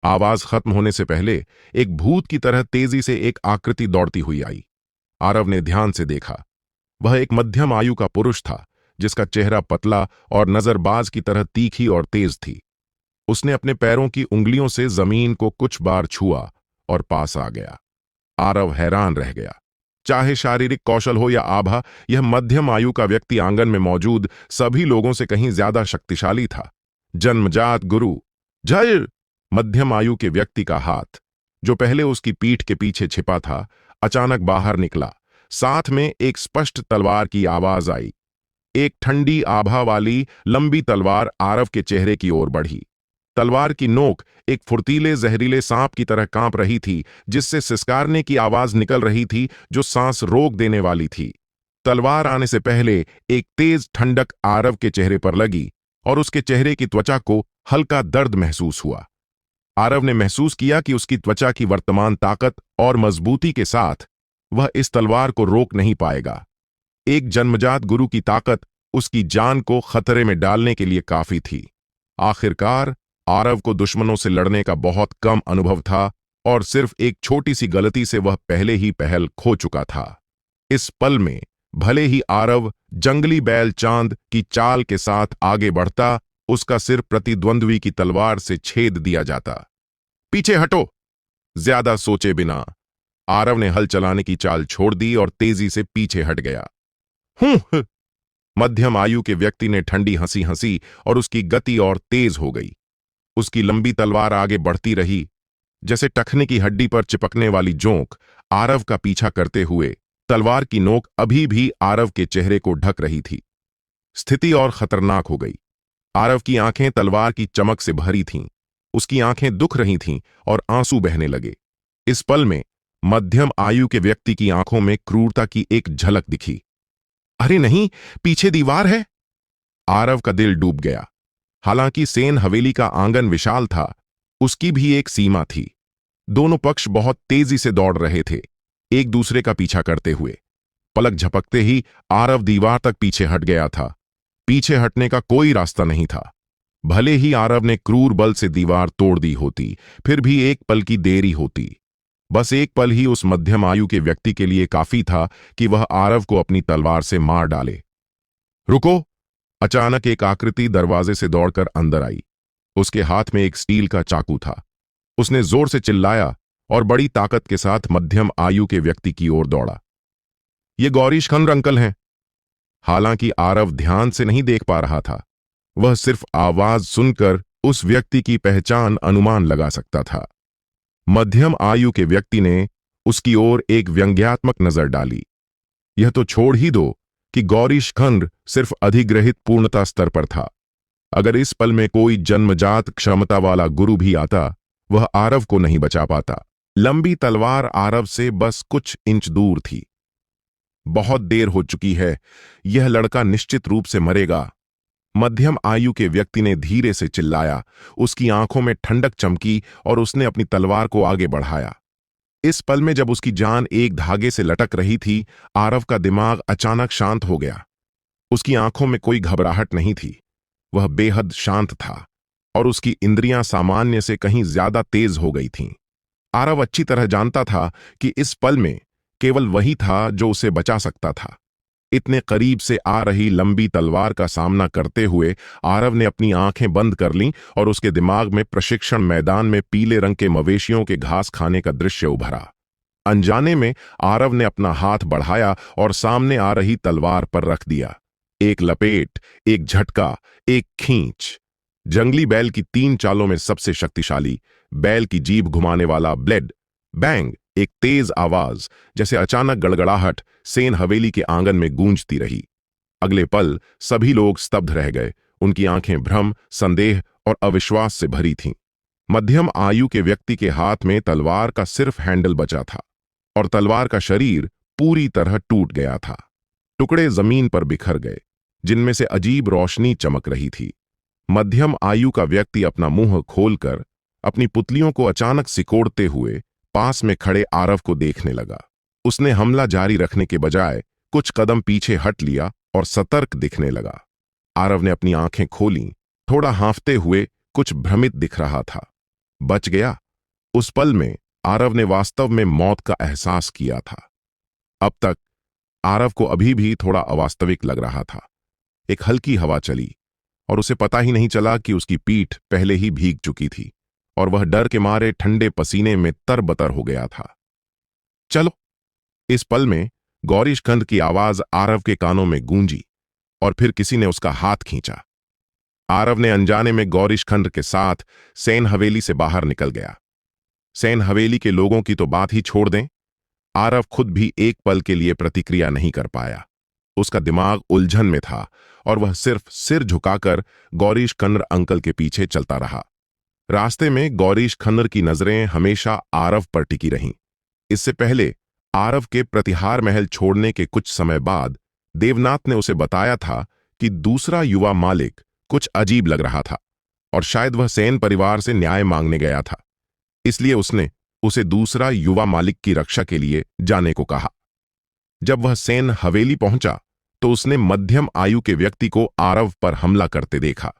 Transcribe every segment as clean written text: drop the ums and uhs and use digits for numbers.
आवाज खत्म होने से पहले एक भूत की तरह तेजी से एक आकृति दौड़ती हुई आई। आरव ने ध्यान से देखा। वह एक मध्यम आयु का पुरुष था, जिसका चेहरा पतला और नजरबाज की तरह तीखी और तेज थी। उसने अपने पैरों की उंगलियों से जमीन को कुछ बार छुआ और पास आ गया। आरव हैरान रह गया। चाहे शारीरिक कौशल हो या आभा, यह मध्यम आयु का व्यक्ति आंगन में मौजूद सभी लोगों से कहीं ज्यादा शक्तिशाली था। जन्मजात गुरु। जय! मध्यम आयु के व्यक्ति का हाथ, जो पहले उसकी पीठ के पीछे छिपा था, अचानक बाहर निकला। साथ में एक स्पष्ट तलवार की आवाज आई। एक ठंडी आभा वाली लंबी तलवार आरव के चेहरे की ओर बढ़ी। तलवार की नोक एक फुर्तीले जहरीले सांप की तरह कांप रही थी, जिससे सिसकारने की आवाज निकल रही थी जो सांस रोक देने वाली थी। तलवार आने से पहले एक तेज ठंडक आरव के चेहरे पर लगी और उसके चेहरे की त्वचा को हल्का दर्द महसूस हुआ। आरव ने महसूस किया कि उसकी त्वचा की वर्तमान ताकत और मजबूती के साथ वह इस तलवार को रोक नहीं पाएगा। एक जन्मजात गुरु की ताकत उसकी जान को खतरे में डालने के लिए काफी थी। आखिरकार आरव को दुश्मनों से लड़ने का बहुत कम अनुभव था और सिर्फ एक छोटी सी गलती से वह पहले ही पहल खो चुका था। इस पल में भले ही आरव जंगली बैल चांद की चाल के साथ आगे बढ़ता, उसका सिर प्रतिद्वंद्वी की तलवार से छेद दिया जाता। पीछे हटो! ज्यादा सोचे बिना आरव ने हल चलाने की चाल छोड़ दी और तेजी से पीछे हट गया। हूं! मध्यम आयु के व्यक्ति ने ठंडी हंसी हंसी और उसकी गति और तेज हो गई। उसकी लंबी तलवार आगे बढ़ती रही, जैसे टखने की हड्डी पर चिपकने वाली जोंक, आरव का पीछा करते हुए। तलवार की नोक अभी भी आरव के चेहरे को ढक रही थी। स्थिति और खतरनाक हो गई। आरव की आंखें तलवार की चमक से भरी थीं। उसकी आंखें दुख रही थीं और आंसू बहने लगे। इस पल में मध्यम आयु के व्यक्ति की आंखों में क्रूरता की एक झलक दिखी। अरे नहीं, पीछे दीवार है! आरव का दिल डूब गया। हालांकि सेन हवेली का आंगन विशाल था, उसकी भी एक सीमा थी। दोनों पक्ष बहुत तेजी से दौड़ रहे थे, एक दूसरे का पीछा करते हुए। पलक झपकते ही आरव दीवार तक पीछे हट गया था। पीछे हटने का कोई रास्ता नहीं था। भले ही आरव ने क्रूर बल से दीवार तोड़ दी होती, फिर भी एक पल की देरी होती। बस एक पल ही उस मध्यम आयु के व्यक्ति के लिए काफी था कि वह आरव को अपनी तलवार से मार डाले। रुको! अचानक एक आकृति दरवाजे से दौड़कर अंदर आई। उसके हाथ में एक स्टील का चाकू था। उसने जोर से चिल्लाया और बड़ी ताकत के साथ मध्यम आयु के व्यक्ति की ओर दौड़ा। ये गौरीश खंड अंकल हैं। हालांकि आरव ध्यान से नहीं देख पा रहा था, वह सिर्फ आवाज सुनकर उस व्यक्ति की पहचान अनुमान लगा सकता था। मध्यम आयु के व्यक्ति ने उसकी ओर एक व्यंग्यात्मक नजर डाली। यह तो छोड़ ही दो कि गौरीश खंड सिर्फ अधिग्रहित पूर्णता स्तर पर था। अगर इस पल में कोई जन्मजात क्षमता वाला गुरु भी आता, वह आरव को नहीं बचा पाता। लंबी तलवार आरव से बस कुछ इंच दूर थी। बहुत देर हो चुकी है, यह लड़का निश्चित रूप से मरेगा। मध्यम आयु के व्यक्ति ने धीरे से चिल्लाया। उसकी आंखों में ठंडक चमकी और उसने अपनी तलवार को आगे बढ़ाया। इस पल में जब उसकी जान एक धागे से लटक रही थी, आरव का दिमाग अचानक शांत हो गया। उसकी आंखों में कोई घबराहट नहीं थी। वह बेहद शांत था और उसकी इंद्रियां सामान्य से कहीं ज्यादा तेज हो गई थीं। आरव अच्छी तरह जानता था कि इस पल में केवल वही था जो उसे बचा सकता था। इतने करीब से आ रही लंबी तलवार का सामना करते हुए आरव ने अपनी आंखें बंद कर लीं और उसके दिमाग में प्रशिक्षण मैदान में पीले रंग के मवेशियों के घास खाने का दृश्य उभरा। अनजाने में आरव ने अपना हाथ बढ़ाया और सामने आ रही तलवार पर रख दिया। एक लपेट, एक झटका, एक खींच। जंगली बैल की 3 चालों में सबसे शक्तिशाली, बैल की जीभ घुमाने वाला ब्लेड, बैंग। एक तेज आवाज, जैसे अचानक गड़गड़ाहट, सेन हवेली के आंगन में गूंजती रही। अगले पल सभी लोग स्तब्ध रह गए। उनकी आंखें भ्रम, संदेह और अविश्वास से भरी थीं। मध्यम आयु के व्यक्ति के हाथ में तलवार का सिर्फ हैंडल बचा था और तलवार का शरीर पूरी तरह टूट गया था। टुकड़े जमीन पर बिखर गए, जिनमें से अजीब रोशनी चमक रही थी। मध्यम आयु का व्यक्ति अपना मुंह खोलकर अपनी पुतलियों को अचानक सिकोड़ते हुए पास में खड़े आरव को देखने लगा। उसने हमला जारी रखने के बजाय कुछ कदम पीछे हट लिया और सतर्क दिखने लगा। आरव ने अपनी आंखें खोलीं, थोड़ा हांफते हुए, कुछ भ्रमित दिख रहा था। बच गया। उस पल में आरव ने वास्तव में मौत का एहसास किया था। अब तक आरव को अभी भी थोड़ा अवास्तविक लग रहा था। एक हल्की हवा चली और उसे पता ही नहीं चला कि उसकी पीठ पहले ही भीग चुकी थी और वह डर के मारे ठंडे पसीने में तरबतर हो गया था। चलो। इस पल में गौरीशखंड की आवाज आरव के कानों में गूंजी और फिर किसी ने उसका हाथ खींचा। आरव ने अनजाने में गौरीशखंड के साथ सेन हवेली से बाहर निकल गया। सेन हवेली के लोगों की तो बात ही छोड़ दें, आरव खुद भी एक पल के लिए प्रतिक्रिया नहीं कर पाया। उसका दिमाग उलझन में था और वह सिर्फ सिर झुकाकर गौरीश खन्नर अंकल के पीछे चलता रहा। रास्ते में गौरीश खन्नर की नजरें हमेशा आरव पर टिकी रहीं। इससे पहले आरव के प्रतिहार महल छोड़ने के कुछ समय बाद देवनाथ ने उसे बताया था कि दूसरा युवा मालिक कुछ अजीब लग रहा था और शायद वह सेन परिवार से न्याय मांगने गया था। इसलिए उसने उसे दूसरा युवा मालिक की रक्षा के लिए जाने को कहा। जब वह सेन हवेली पहुंचा तो उसने मध्यम आयु के व्यक्ति को आरव पर हमला करते देखा।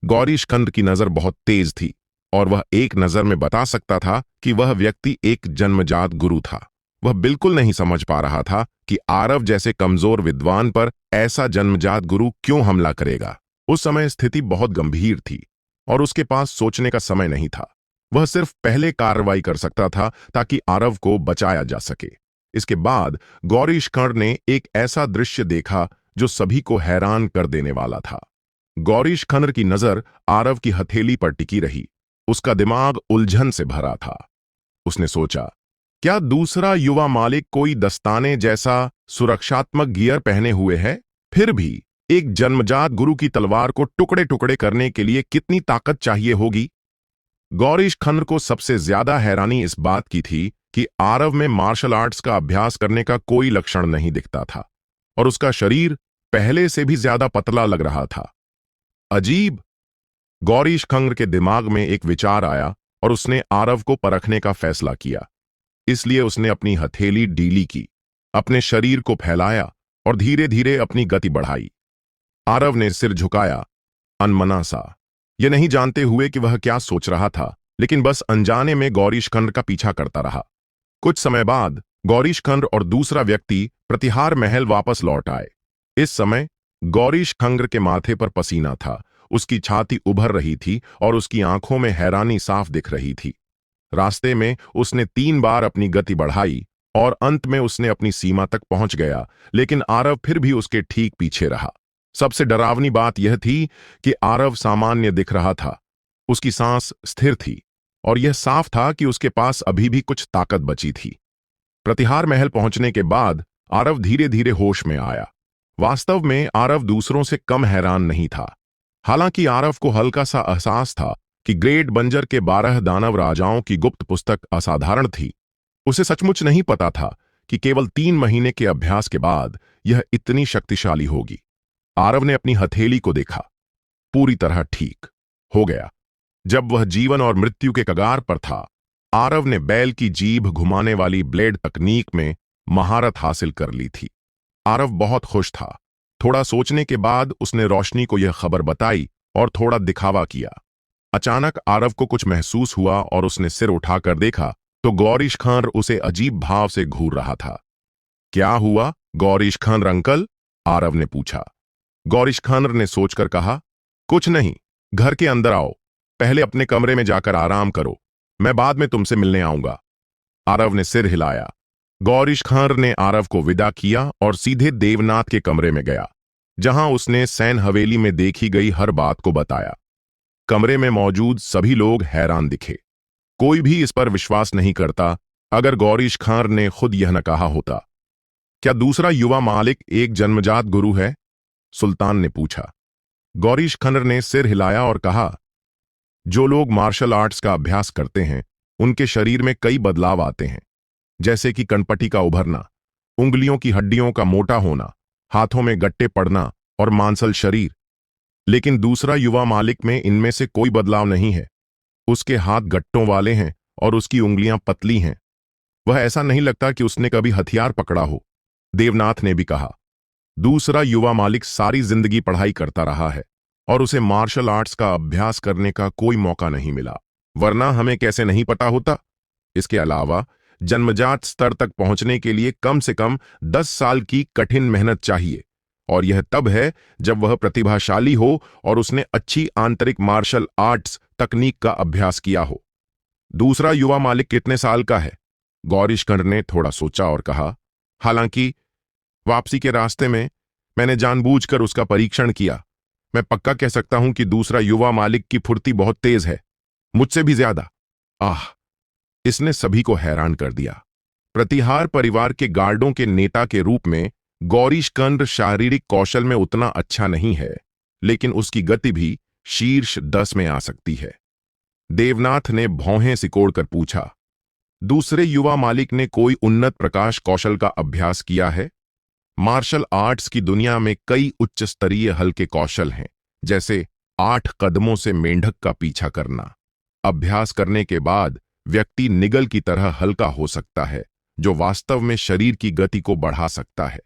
गौरीशखंड की नजर बहुत तेज थी और वह एक नजर में बता सकता था कि वह व्यक्ति एक जन्मजात गुरु था। वह बिल्कुल नहीं समझ पा रहा था कि आरव जैसे कमजोर विद्वान पर ऐसा जन्मजात गुरु क्यों हमला करेगा। उस समय स्थिति बहुत गंभीर थी और उसके पास सोचने का समय नहीं था। वह सिर्फ पहले कार्रवाई कर सकता था ताकि आरव को बचाया जा सके। इसके बाद गौरीशखंड ने एक ऐसा दृश्य देखा जो सभी को हैरान कर देने वाला था। गौरीशखंड की नजर आरव की हथेली पर टिकी रही। उसका दिमाग उलझन से भरा था। उसने सोचा, क्या दूसरा युवा मालिक कोई दस्ताने जैसा सुरक्षात्मक गियर पहने हुए है? फिर भी एक जन्मजात गुरु की तलवार को टुकड़े टुकड़े करने के लिए कितनी ताकत चाहिए होगी? गौरीशखंड को सबसे ज्यादा हैरानी इस बात की थी कि आरव में मार्शल आर्ट्स का अभ्यास करने का कोई लक्षण नहीं दिखता था और उसका शरीर पहले से भी ज्यादा पतला लग रहा था। अजीब। गौरीशखंड के दिमाग में एक विचार आया और उसने आरव को परखने का फैसला किया। इसलिए उसने अपनी हथेली ढीली की, अपने शरीर को फैलाया और धीरे धीरे अपनी गति बढ़ाई। आरव ने सिर झुकाया, अनमना सा, यह नहीं जानते हुए कि वह क्या सोच रहा था, लेकिन बस अनजाने में गौरीशखंड का पीछा करता रहा। कुछ समय बाद गौरीशखंड और दूसरा व्यक्ति प्रतिहार महल वापस लौट आए। इस समय गौरीशखंड के माथे पर पसीना था, उसकी छाती उभर रही थी और उसकी आंखों में हैरानी साफ दिख रही थी। रास्ते में उसने 3 बार अपनी गति बढ़ाई और अंत में उसने अपनी सीमा तक पहुंच गया, लेकिन आरव फिर भी उसके ठीक पीछे रहा। सबसे डरावनी बात यह थी कि आरव सामान्य दिख रहा था। उसकी सांस स्थिर थी और यह साफ था कि उसके पास अभी भी कुछ ताकत बची थी। प्रतिहार महल पहुंचने के बाद आरव धीरे धीरे होश में आया। वास्तव में आरव दूसरों से कम हैरान नहीं था। हालांकि आरव को हल्का सा एहसास था कि ग्रेट बंजर के 12 दानव राजाओं की गुप्त पुस्तक असाधारण थी। उसे सचमुच नहीं पता था कि केवल 3 महीने के अभ्यास के बाद यह इतनी शक्तिशाली होगी। आरव ने अपनी हथेली को देखा, पूरी तरह ठीक हो गया। जब वह जीवन और मृत्यु के कगार पर था, आरव ने बैल की जीभ घुमाने वाली ब्लेड तकनीक में महारत हासिल कर ली थी। आरव बहुत खुश था। थोड़ा सोचने के बाद उसने रोशनी को यह खबर बताई और थोड़ा दिखावा किया। अचानक आरव को कुछ महसूस हुआ और उसने सिर उठाकर देखा तो गौरीशखंड उसे अजीब भाव से घूर रहा था। क्या हुआ गौरीशखंड अंकल? आरव ने पूछा। गौरीशखंड ने सोचकर कहा, कुछ नहीं, घर के अंदर आओ, पहले अपने कमरे में जाकर आराम करो, मैं बाद में तुमसे मिलने आऊंगा। आरव ने सिर हिलाया। गौरीशखंड ने आरव को विदा किया और सीधे देवनाथ के कमरे में गया, जहां उसने सैन हवेली में देखी गई हर बात को बताया। कमरे में मौजूद सभी लोग हैरान दिखे। कोई भी इस पर विश्वास नहीं करता अगर गौरीशखंड ने खुद यह न कहा होता। क्या दूसरा युवा मालिक एक जन्मजात गुरु है? सुल्तान ने पूछा। गौरीशखंड ने सिर हिलाया और कहा, जो लोग मार्शल आर्ट्स का अभ्यास करते हैं उनके शरीर में कई बदलाव आते हैं, जैसे कि कनपटी का उभरना, उंगलियों की हड्डियों का मोटा होना, हाथों में गट्टे पड़ना और मांसल शरीर। लेकिन दूसरा युवा मालिक में इनमें से कोई बदलाव नहीं है। उसके हाथ गट्टों वाले हैं और उसकी उंगलियां पतली हैं। वह ऐसा नहीं लगता कि उसने कभी हथियार पकड़ा हो। देवनाथ ने भी कहा, दूसरा युवा मालिक सारी जिंदगी पढ़ाई करता रहा है और उसे मार्शल आर्ट्स का अभ्यास करने का कोई मौका नहीं मिला। वरना हमें कैसे नहीं पता होता। इसके अलावा जन्मजात स्तर तक पहुंचने के लिए कम से कम 10 साल की कठिन मेहनत चाहिए, और यह तब है जब वह प्रतिभाशाली हो और उसने अच्छी आंतरिक मार्शल आर्ट्स तकनीक का अभ्यास किया हो। दूसरा युवा मालिक कितने साल का है? गौरीशंकर ने थोड़ा सोचा और कहा, हालांकि वापसी के रास्ते में मैंने जानबूझकर उसका परीक्षण किया। मैं पक्का कह सकता हूं कि दूसरा युवा मालिक की फुर्ती बहुत तेज है, मुझसे भी ज्यादा। आह! इसने सभी को हैरान कर दिया। प्रतिहार परिवार के गार्डों के नेता के रूप में गौरीशंकर शारीरिक कौशल में उतना अच्छा नहीं है, लेकिन उसकी गति भी शीर्ष 10 में आ सकती है। देवनाथ ने भौहें सिकोड़कर पूछा, दूसरे युवा मालिक ने कोई उन्नत प्रकाश कौशल का अभ्यास किया है? मार्शल आर्ट्स की दुनिया में कई उच्च स्तरीय हल्के कौशल हैं, जैसे 8 कदमों से मेंढक का पीछा करना। अभ्यास करने के बाद व्यक्ति निगल की तरह हल्का हो सकता है, जो वास्तव में शरीर की गति को बढ़ा सकता है।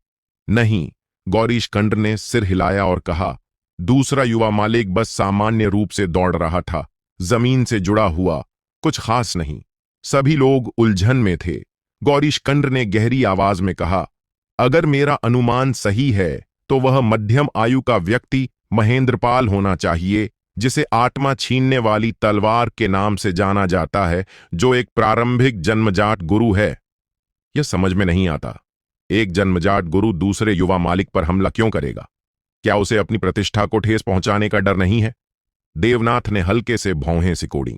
नहीं, गौरीशंकर ने सिर हिलाया और कहा, दूसरा युवा मालिक बस सामान्य रूप से दौड़ रहा था, जमीन से जुड़ा हुआ, कुछ खास नहीं। सभी लोग उलझन में थे। गौरीशंकर ने गहरी आवाज में कहा, अगर मेरा अनुमान सही है तो वह मध्यम आयु का व्यक्ति महेंद्रपाल होना चाहिए, जिसे आत्मा छीनने वाली तलवार के नाम से जाना जाता है, जो एक प्रारंभिक जन्मजात गुरु है। यह समझ में नहीं आता। एक जन्मजात गुरु दूसरे युवा मालिक पर हमला क्यों करेगा? क्या उसे अपनी प्रतिष्ठा को ठेस पहुंचाने का डर नहीं है? देवनाथ ने हल्के से भौहें सिकोड़ी।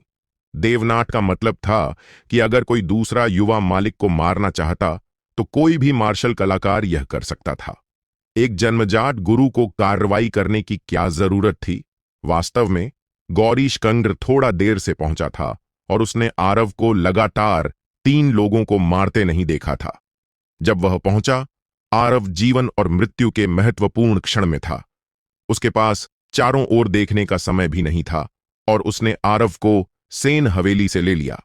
देवनाथ का मतलब था कि अगर कोई दूसरा युवा मालिक को मारना चाहता तो कोई भी मार्शल कलाकार यह कर सकता था। एक जन्मजात गुरु को कार्रवाई करने की क्या जरूरत थी? वास्तव में गौरीशंकर थोड़ा देर से पहुंचा था और उसने आरव को लगातार 3 लोगों को मारते नहीं देखा था। जब वह पहुंचा, आरव जीवन और मृत्यु के महत्वपूर्ण क्षण में था। उसके पास चारों ओर देखने का समय भी नहीं था और उसने आरव को सेन हवेली से ले लिया।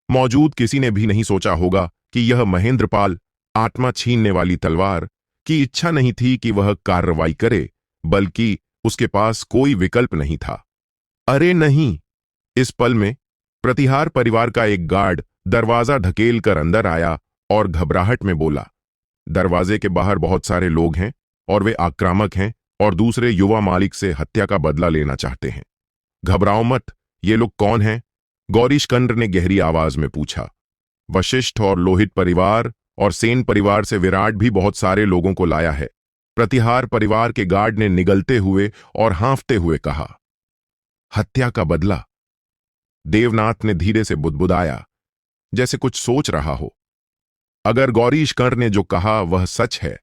मौजूद किसी ने भी नहीं सोचा होगा कि यह महेंद्रपाल, आत्मा छीनने वाली तलवार, की इच्छा नहीं थी कि वह कार्रवाई करे, बल्कि उसके पास कोई विकल्प नहीं था। अरे नहीं! इस पल में प्रतिहार परिवार का एक गार्ड दरवाजा ढकेल कर अंदर आया और घबराहट में बोला, दरवाजे के बाहर बहुत सारे लोग हैं और वे आक्रामक हैं और दूसरे युवा मालिक से हत्या का बदला लेना चाहते हैं। घबराओ मत। ये लोग कौन हैं? गौरीशंकर ने गहरी आवाज में पूछा। वशिष्ठ और लोहित परिवार और सेन परिवार से विराट भी बहुत सारे लोगों को लाया है, प्रतिहार परिवार के गार्ड ने निगलते हुए और हाँफते हुए कहा। हत्या का बदला? देवनाथ ने धीरे से बुदबुदाया, जैसे कुछ सोच रहा हो। अगर गौरीशंकर ने जो कहा वह सच है,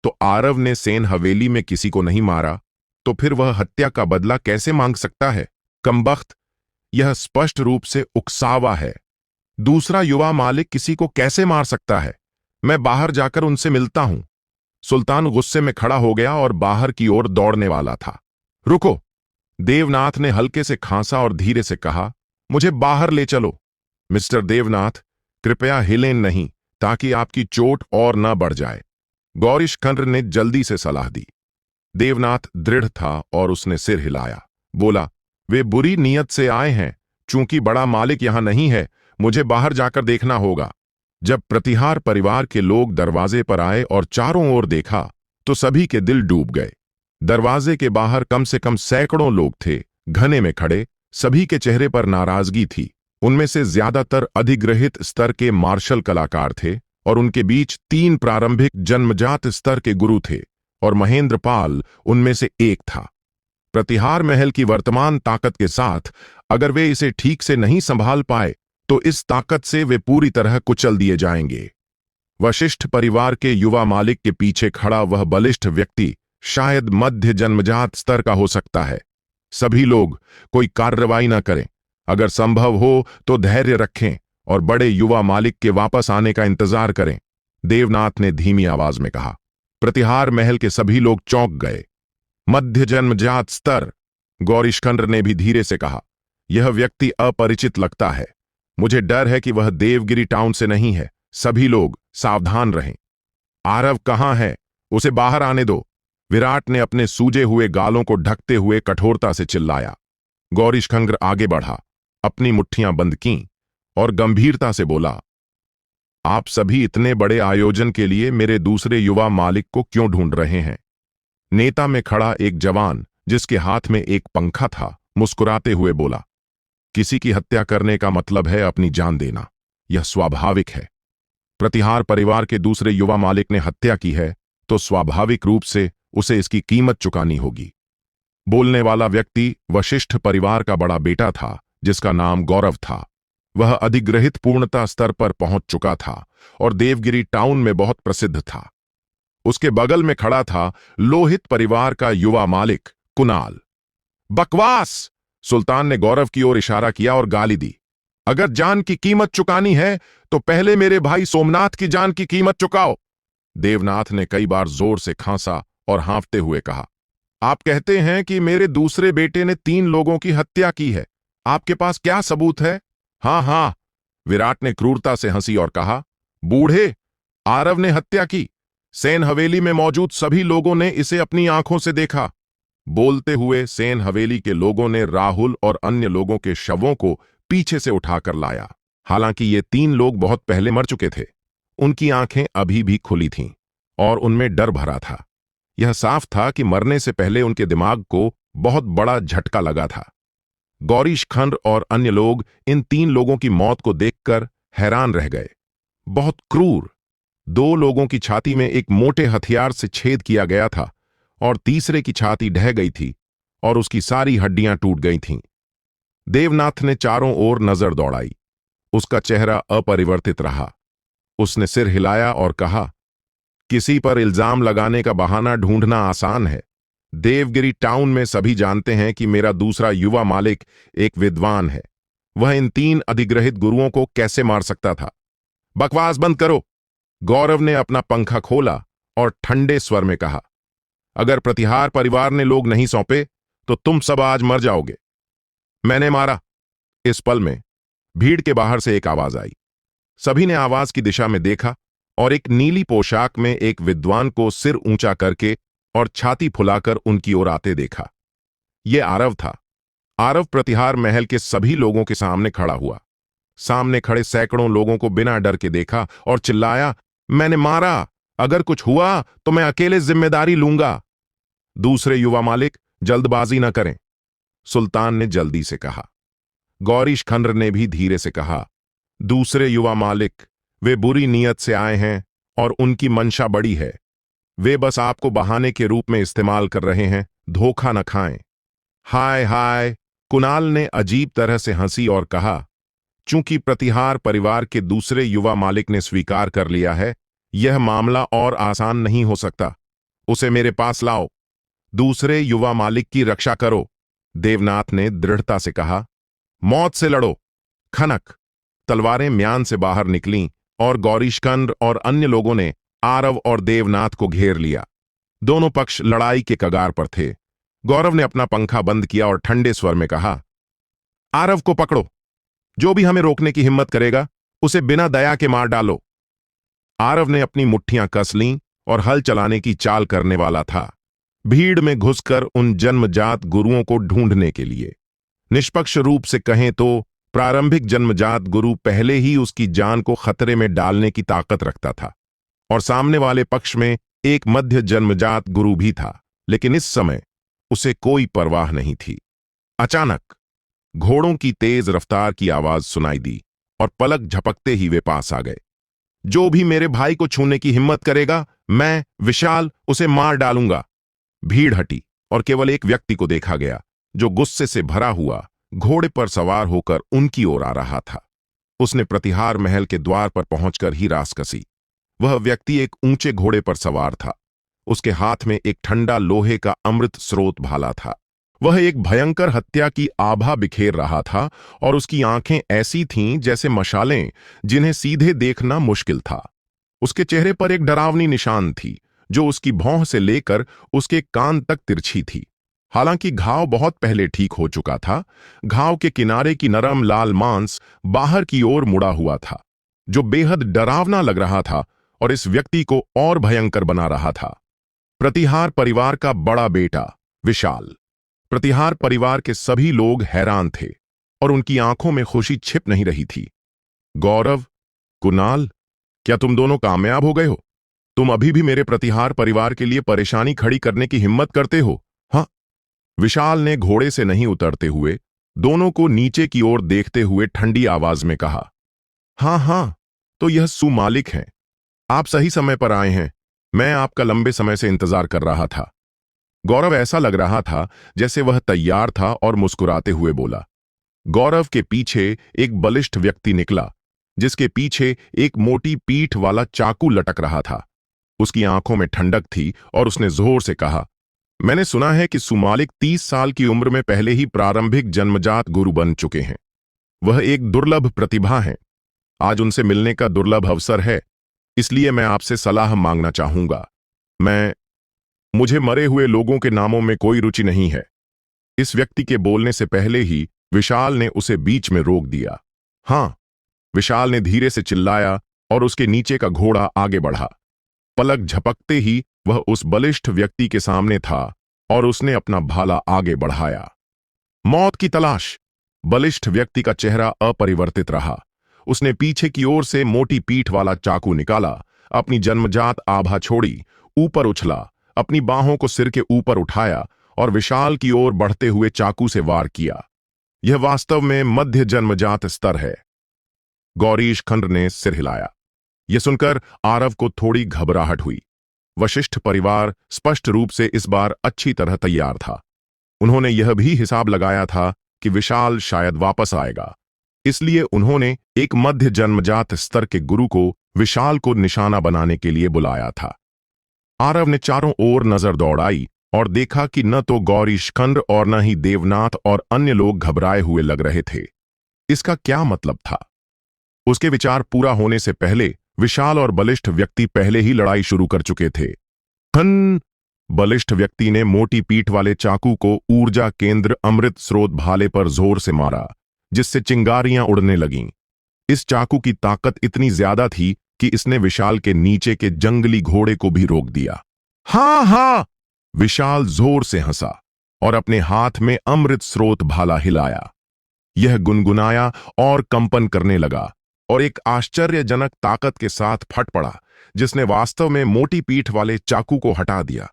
तो आरव ने सेन हवेली में किसी को नहीं मारा, तो फिर वह हत्या का बदला कैसे मांग सकता है? कमबख्त, यह स्पष्ट रूप से उकसावा है। दूसरा युवा मालिक किसी को कैसे मार सकता है? मैं बाहर जाकर उनसे मिलता हूं। सुल्तान गुस्से में खड़ा हो गया और बाहर की ओर दौड़ने वाला था। रुको! देवनाथ ने हल्के से खांसा और धीरे से कहा, मुझे बाहर ले चलो। मिस्टर देवनाथ, कृपया हिलें नहीं, ताकि आपकी चोट और न बढ़ जाए। गौरीशंकर ने जल्दी से सलाह दी। देवनाथ दृढ़ था और उसने सिर हिलाया, बोला, वे बुरी नीयत से आए हैं। चूंकि बड़ा मालिक यहां नहीं है, मुझे बाहर जाकर देखना होगा। जब प्रतिहार परिवार के लोग दरवाजे पर आए और चारों ओर देखा, तो सभी के दिल डूब गए। दरवाजे के बाहर कम से कम सैकड़ों लोग थे, घने में खड़े। सभी के चेहरे पर नाराजगी थी। उनमें से ज्यादातर अधिग्रहित स्तर के मार्शल कलाकार थे और उनके बीच 3 प्रारंभिक जन्मजात स्तर के गुरु थे और महेंद्रपाल उनमें से एक था। प्रतिहार महल की वर्तमान ताकत के साथ अगर वे इसे ठीक से नहीं संभाल पाए, तो इस ताकत से वे पूरी तरह कुचल दिए जाएंगे। वशिष्ठ परिवार के युवा मालिक के पीछे खड़ा वह बलिष्ठ व्यक्ति शायद मध्य जन्मजात स्तर का हो सकता है। सभी लोग कोई कार्रवाई न करें। अगर संभव हो तो धैर्य रखें और बड़े युवा मालिक के वापस आने का इंतजार करें, देवनाथ ने धीमी आवाज में कहा। प्रतिहार महल के सभी लोग चौंक गए। मध्य जन्मजात स्तर, गौरीशंकर ने भी धीरे से कहा। यह व्यक्ति अपरिचित लगता है। मुझे डर है कि वह देवगिरी टाउन से नहीं है। सभी लोग सावधान रहें। आरव कहां है? उसे बाहर आने दो। विराट ने अपने सूजे हुए गालों को ढकते हुए कठोरता से चिल्लाया। गौरीशंकर आगे बढ़ा। अपनी मुट्ठियां बंद कीं और गंभीरता से बोला, आप सभी इतने बड़े आयोजन के लिए मेरे दूसरे युवा मालिक को क्यों ढूंढ रहे हैं? नेता में खड़ा एक जवान, जिसके हाथ में एक पंखा था, मुस्कुराते हुए बोला, किसी की हत्या करने का मतलब है अपनी जान देना। यह स्वाभाविक है। प्रतिहार परिवार के दूसरे युवा मालिक ने हत्या की है तो स्वाभाविक रूप से उसे इसकी कीमत चुकानी होगी। बोलने वाला व्यक्ति वशिष्ठ परिवार का बड़ा बेटा था, जिसका नाम गौरव था। वह अधिग्रहित पूर्णता स्तर पर पहुंच चुका था और देवगिरी टाउन में बहुत प्रसिद्ध था। उसके बगल में खड़ा था लोहित परिवार का युवा मालिक कुणाल। बकवास! सुल्तान ने गौरव की ओर इशारा किया और गाली दी। अगर जान की कीमत चुकानी है तो पहले मेरे भाई सोमनाथ की जान की कीमत चुकाओ। देवनाथ ने कई बार जोर से खांसा और हांफते हुए कहा, आप कहते हैं कि मेरे दूसरे बेटे ने 3 लोगों की हत्या की है। आपके पास क्या सबूत है? हाँ हाँ, विराट ने क्रूरता से हंसी और कहा, बूढ़े, आरव ने हत्या की। सेन हवेली में मौजूद सभी लोगों ने इसे अपनी आंखों से देखा। बोलते हुए सेन हवेली के लोगों ने राहुल और अन्य लोगों के शवों को पीछे से उठाकर लाया। हालांकि ये 3 लोग बहुत पहले मर चुके थे। उनकी आंखें अभी भी खुली थीं और उनमें डर भरा था। यह साफ था कि मरने से पहले उनके दिमाग को बहुत बड़ा झटका लगा था। गौरीश खंड और अन्य लोग इन 3 लोगों की मौत को देखकर हैरान रह गए। बहुत क्रूर। 2 लोगों की छाती में एक मोटे हथियार से छेद किया गया था और तीसरे की छाती ढह गई थी और उसकी सारी हड्डियां टूट गई थीं। देवनाथ ने चारों ओर नजर दौड़ाई। उसका चेहरा अपरिवर्तित रहा। उसने सिर हिलाया और कहा, किसी पर इल्जाम लगाने का बहाना ढूंढना आसान है। देवगिरी टाउन में सभी जानते हैं कि मेरा दूसरा युवा मालिक एक विद्वान है। वह इन 3 अधिग्रहित गुरुओं को कैसे मार सकता था? बकवास बंद करो। गौरव ने अपना पंखा खोला और ठंडे स्वर में कहा, अगर प्रतिहार परिवार ने लोग नहीं सौंपे तो तुम सब आज मर जाओगे। मैंने मारा। इस पल में भीड़ के बाहर से एक आवाज आई। सभी ने आवाज की दिशा में देखा और एक नीली पोशाक में एक विद्वान को सिर ऊंचा करके और छाती फुलाकर उनकी ओर आते देखा। यह आरव था। आरव प्रतिहार महल के सभी लोगों के सामने खड़ा हुआ। सामने खड़े सैकड़ों लोगों को बिना डर के देखा और चिल्लाया, मैंने मारा। अगर कुछ हुआ तो मैं अकेले जिम्मेदारी लूंगा। दूसरे युवा मालिक, जल्दबाजी न करें, सुल्तान ने जल्दी से कहा। गौरीश खंड्र ने भी धीरे से कहा, दूसरे युवा मालिक, वे बुरी नीयत से आए हैं और उनकी मंशा बड़ी है। वे बस आपको बहाने के रूप में इस्तेमाल कर रहे हैं। धोखा न खाएं। हाय हाय, कुणाल ने अजीब तरह से हंसी और कहा, चूंकि प्रतिहार परिवार के दूसरे युवा मालिक ने स्वीकार कर लिया है, यह मामला और आसान नहीं हो सकता। उसे मेरे पास लाओ। दूसरे युवा मालिक की रक्षा करो। देवनाथ ने दृढ़ता से कहा, मौत से लड़ो। खनक तलवारें म्यान से बाहर निकलीं और गौरीशकंद और अन्य लोगों ने आरव और देवनाथ को घेर लिया। दोनों पक्ष लड़ाई के कगार पर थे। गौरव ने अपना पंखा बंद किया और ठंडे स्वर में कहा, आरव को पकड़ो। जो भी हमें रोकने की हिम्मत करेगा, उसे बिना दया के मार डालो। आरव ने अपनी मुट्ठियां कस लीं और हल चलाने की चाल करने वाला था, भीड़ में घुसकर उन जन्मजात गुरुओं को ढूंढने के लिए। निष्पक्ष रूप से कहें तो प्रारंभिक जन्मजात गुरु पहले ही उसकी जान को खतरे में डालने की ताकत रखता था और सामने वाले पक्ष में एक मध्य जन्मजात गुरु भी था, लेकिन इस समय उसे कोई परवाह नहीं थी। अचानक घोड़ों की तेज रफ्तार की आवाज सुनाई दी और पलक झपकते ही वे पास आ गए। जो भी मेरे भाई को छूने की हिम्मत करेगा, मैं विशाल उसे मार डालूंगा। भीड़ हटी और केवल एक व्यक्ति को देखा गया, जो गुस्से से भरा हुआ घोड़े पर सवार होकर उनकी ओर आ रहा था। उसने प्रतिहार महल के द्वार पर पहुंचकर ही रास कसी। वह व्यक्ति एक ऊंचे घोड़े पर सवार था। उसके हाथ में एक ठंडा लोहे का अमृत स्रोत भाला था। वह एक भयंकर हत्या की आभा बिखेर रहा था और उसकी आंखें ऐसी थीं जैसे मशालें, जिन्हें सीधे देखना मुश्किल था। उसके चेहरे पर एक डरावनी निशान थी, जो उसकी भौं से लेकर उसके कान तक तिरछी थी। हालांकि घाव बहुत पहले ठीक हो चुका था, घाव के किनारे की नरम लाल मांस बाहर की ओर मुड़ा हुआ था, जो बेहद डरावना लग रहा था और इस व्यक्ति को और भयंकर बना रहा था। प्रतिहार परिवार का बड़ा बेटा विशाल। प्रतिहार परिवार के सभी लोग हैरान थे और उनकी आंखों में खुशी छिप नहीं रही थी। गौरव, कुणाल, क्या तुम दोनों कामयाब हो गए हो? तुम अभी भी मेरे प्रतिहार परिवार के लिए परेशानी खड़ी करने की हिम्मत करते हो? हाँ। विशाल ने घोड़े से नहीं उतरते हुए दोनों को नीचे की ओर देखते हुए ठंडी आवाज में कहा। हाँ हाँ, तो यह सुमालिक हैं। आप सही समय पर आए हैं। मैं आपका लंबे समय से इंतजार कर रहा था। गौरव ऐसा लग रहा था जैसे वह तैयार था और मुस्कुराते हुए बोला। गौरव के पीछे एक बलिष्ठ व्यक्ति निकला, जिसके पीछे एक मोटी पीठ वाला चाकू लटक रहा था। उसकी आंखों में ठंडक थी और उसने जोर से कहा, मैंने सुना है कि सुमालिक 30 साल की उम्र में पहले ही प्रारंभिक जन्मजात गुरु बन चुके हैं। वह एक दुर्लभ प्रतिभा है। आज उनसे मिलने का दुर्लभ अवसर है, इसलिए मैं आपसे सलाह मांगना चाहूंगा। मुझे मरे हुए लोगों के नामों में कोई रुचि नहीं है। इस व्यक्ति के बोलने से पहले ही विशाल ने उसे बीच में रोक दिया। हाँ, विशाल ने धीरे से चिल्लाया और उसके नीचे का घोड़ा आगे बढ़ा। पलक झपकते ही वह उस बलिष्ठ व्यक्ति के सामने था और उसने अपना भाला आगे बढ़ाया। मौत की तलाश। बलिष्ठ व्यक्ति का चेहरा अपरिवर्तित रहा। उसने पीछे की ओर से मोटी पीठ वाला चाकू निकाला, अपनी जन्मजात आभा छोड़ी, ऊपर उछला, अपनी बाहों को सिर के ऊपर उठाया और विशाल की ओर बढ़ते हुए चाकू से वार किया। यह वास्तव में मध्य जन्मजात स्तर है। गौरीश खंड ने सिर हिलाया। यह सुनकर आरव को थोड़ी घबराहट हुई। वशिष्ठ परिवार स्पष्ट रूप से इस बार अच्छी तरह तैयार था। उन्होंने यह भी हिसाब लगाया था कि विशाल शायद वापस आएगा, इसलिए उन्होंने एक मध्य जन्मजात स्तर के गुरु को विशाल को निशाना बनाने के लिए बुलाया था। आरव ने चारों ओर नजर दौड़ाई और देखा कि न तो गौरीशखंड और न ही देवनाथ और अन्य लोग घबराए हुए लग रहे थे। इसका क्या मतलब था? उसके विचार पूरा होने से पहले विशाल और बलिष्ठ व्यक्ति पहले ही लड़ाई शुरू कर चुके थे। हन! बलिष्ठ व्यक्ति ने मोटी पीठ वाले चाकू को ऊर्जा केंद्र अमृत स्रोत भाले पर जोर से मारा, जिससे चिंगारियां उड़ने लगीं। इस चाकू की ताकत इतनी ज्यादा थी कि इसने विशाल के नीचे के जंगली घोड़े को भी रोक दिया। हाँ हाँ! विशाल जोर से हंसा और अपने हाथ में अमृत स्रोत भाला हिलाया। यह गुनगुनाया और कंपन करने लगा और एक आश्चर्यजनक ताकत के साथ फट पड़ा, जिसने वास्तव में मोटी पीठ वाले चाकू को हटा दिया।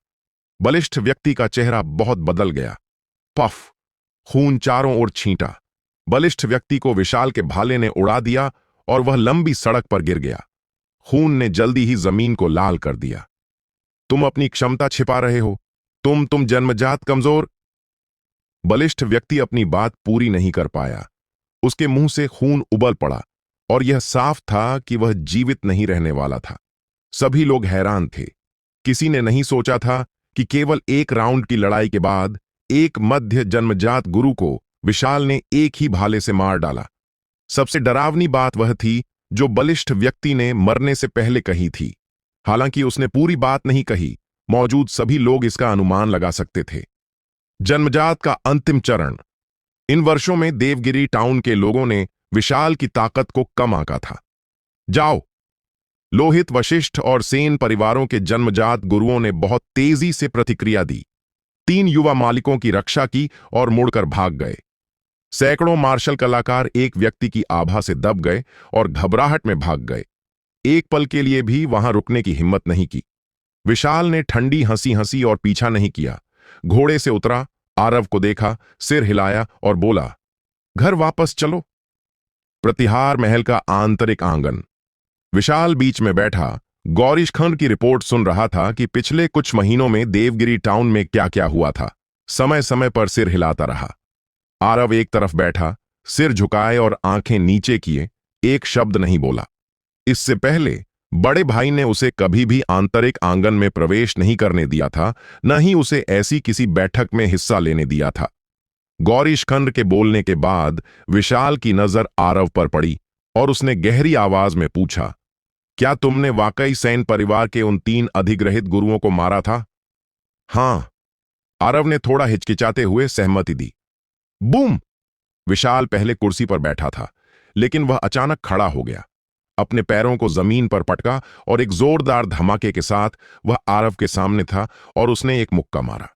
बलिष्ठ व्यक्ति का चेहरा बहुत बदल गया। पफ! खून चारों ओर छींटा। बलिष्ठ व्यक्ति को विशाल के भाले ने उड़ा दिया और वह लंबी सड़क पर गिर गया। खून ने जल्दी ही जमीन को लाल कर दिया। तुम अपनी क्षमता छिपा रहे हो। तुम जन्मजात कमजोर। बलिष्ठ व्यक्ति अपनी बात पूरी नहीं कर पाया। उसके मुंह से खून उबल पड़ा और यह साफ था कि वह जीवित नहीं रहने वाला था। सभी लोग हैरान थे। किसी ने नहीं सोचा था कि केवल एक राउंड की लड़ाई के बाद एक मध्य जन्मजात गुरु को विशाल ने एक ही भाले से मार डाला। सबसे डरावनी बात वह थी जो बलिष्ठ व्यक्ति ने मरने से पहले कही थी। हालांकि उसने पूरी बात नहीं कही, मौजूद सभी लोग इसका अनुमान लगा सकते थे। जन्मजात का अंतिम चरण। इन वर्षों में देवगिरी टाउन के लोगों ने विशाल की ताकत को कम आंका था। जाओ! लोहित, वशिष्ठ और सेन परिवारों के जन्मजात गुरुओं ने बहुत तेजी से प्रतिक्रिया दी। 3 युवा मालिकों की रक्षा की और मुड़कर भाग गए। सैकड़ों मार्शल कलाकार एक व्यक्ति की आभा से दब गए और घबराहट में भाग गए। एक पल के लिए भी वहां रुकने की हिम्मत नहीं की। विशाल ने ठंडी हंसी हंसी और पीछा नहीं किया। घोड़े से उतरा, आरव को देखा, सिर हिलाया और बोला, घर वापस चलो। प्रतिहार महल का आंतरिक आंगन। विशाल बीच में बैठा गौरीशखंड की रिपोर्ट सुन रहा था कि पिछले कुछ महीनों में देवगिरी टाउन में क्या क्या हुआ था। समय समय पर सिर हिलाता रहा। आरव एक तरफ बैठा, सिर झुकाए और आंखें नीचे किए, एक शब्द नहीं बोला। इससे पहले बड़े भाई ने उसे कभी भी आंतरिक आंगन में प्रवेश नहीं करने दिया था, न ही उसे ऐसी किसी बैठक में हिस्सा लेने दिया था। गौरीशखंड के बोलने के बाद विशाल की नजर आरव पर पड़ी और उसने गहरी आवाज में पूछा, क्या तुमने वाकई सैन परिवार के उन 3 अधिग्रहित गुरुओं को मारा था? हां, आरव ने थोड़ा हिचकिचाते हुए सहमति दी। बूम! विशाल पहले कुर्सी पर बैठा था, लेकिन वह अचानक खड़ा हो गया। अपने पैरों को जमीन पर पटका और एक जोरदार धमाके के साथ वह आरव के सामने था और उसने एक मुक्का मारा।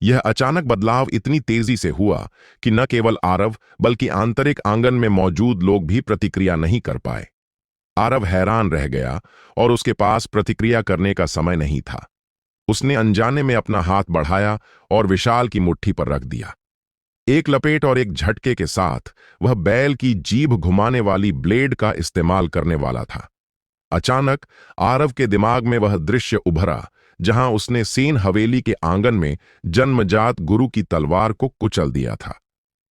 यह अचानक बदलाव इतनी तेजी से हुआ कि न केवल आरव बल्कि आंतरिक आंगन में मौजूद लोग भी प्रतिक्रिया नहीं कर पाए। आरव हैरान रह गया और उसके पास प्रतिक्रिया करने का समय नहीं था। उसने अनजाने में अपना हाथ बढ़ाया और विशाल की मुट्ठी पर रख दिया। एक लपेट और एक झटके के साथ वह बैल की जीभ घुमाने वाली ब्लेड का इस्तेमाल करने वाला था। अचानक आरव के दिमाग में वह दृश्य उभरा जहां उसने सेन हवेली के आंगन में जन्मजात गुरु की तलवार को कुचल दिया था।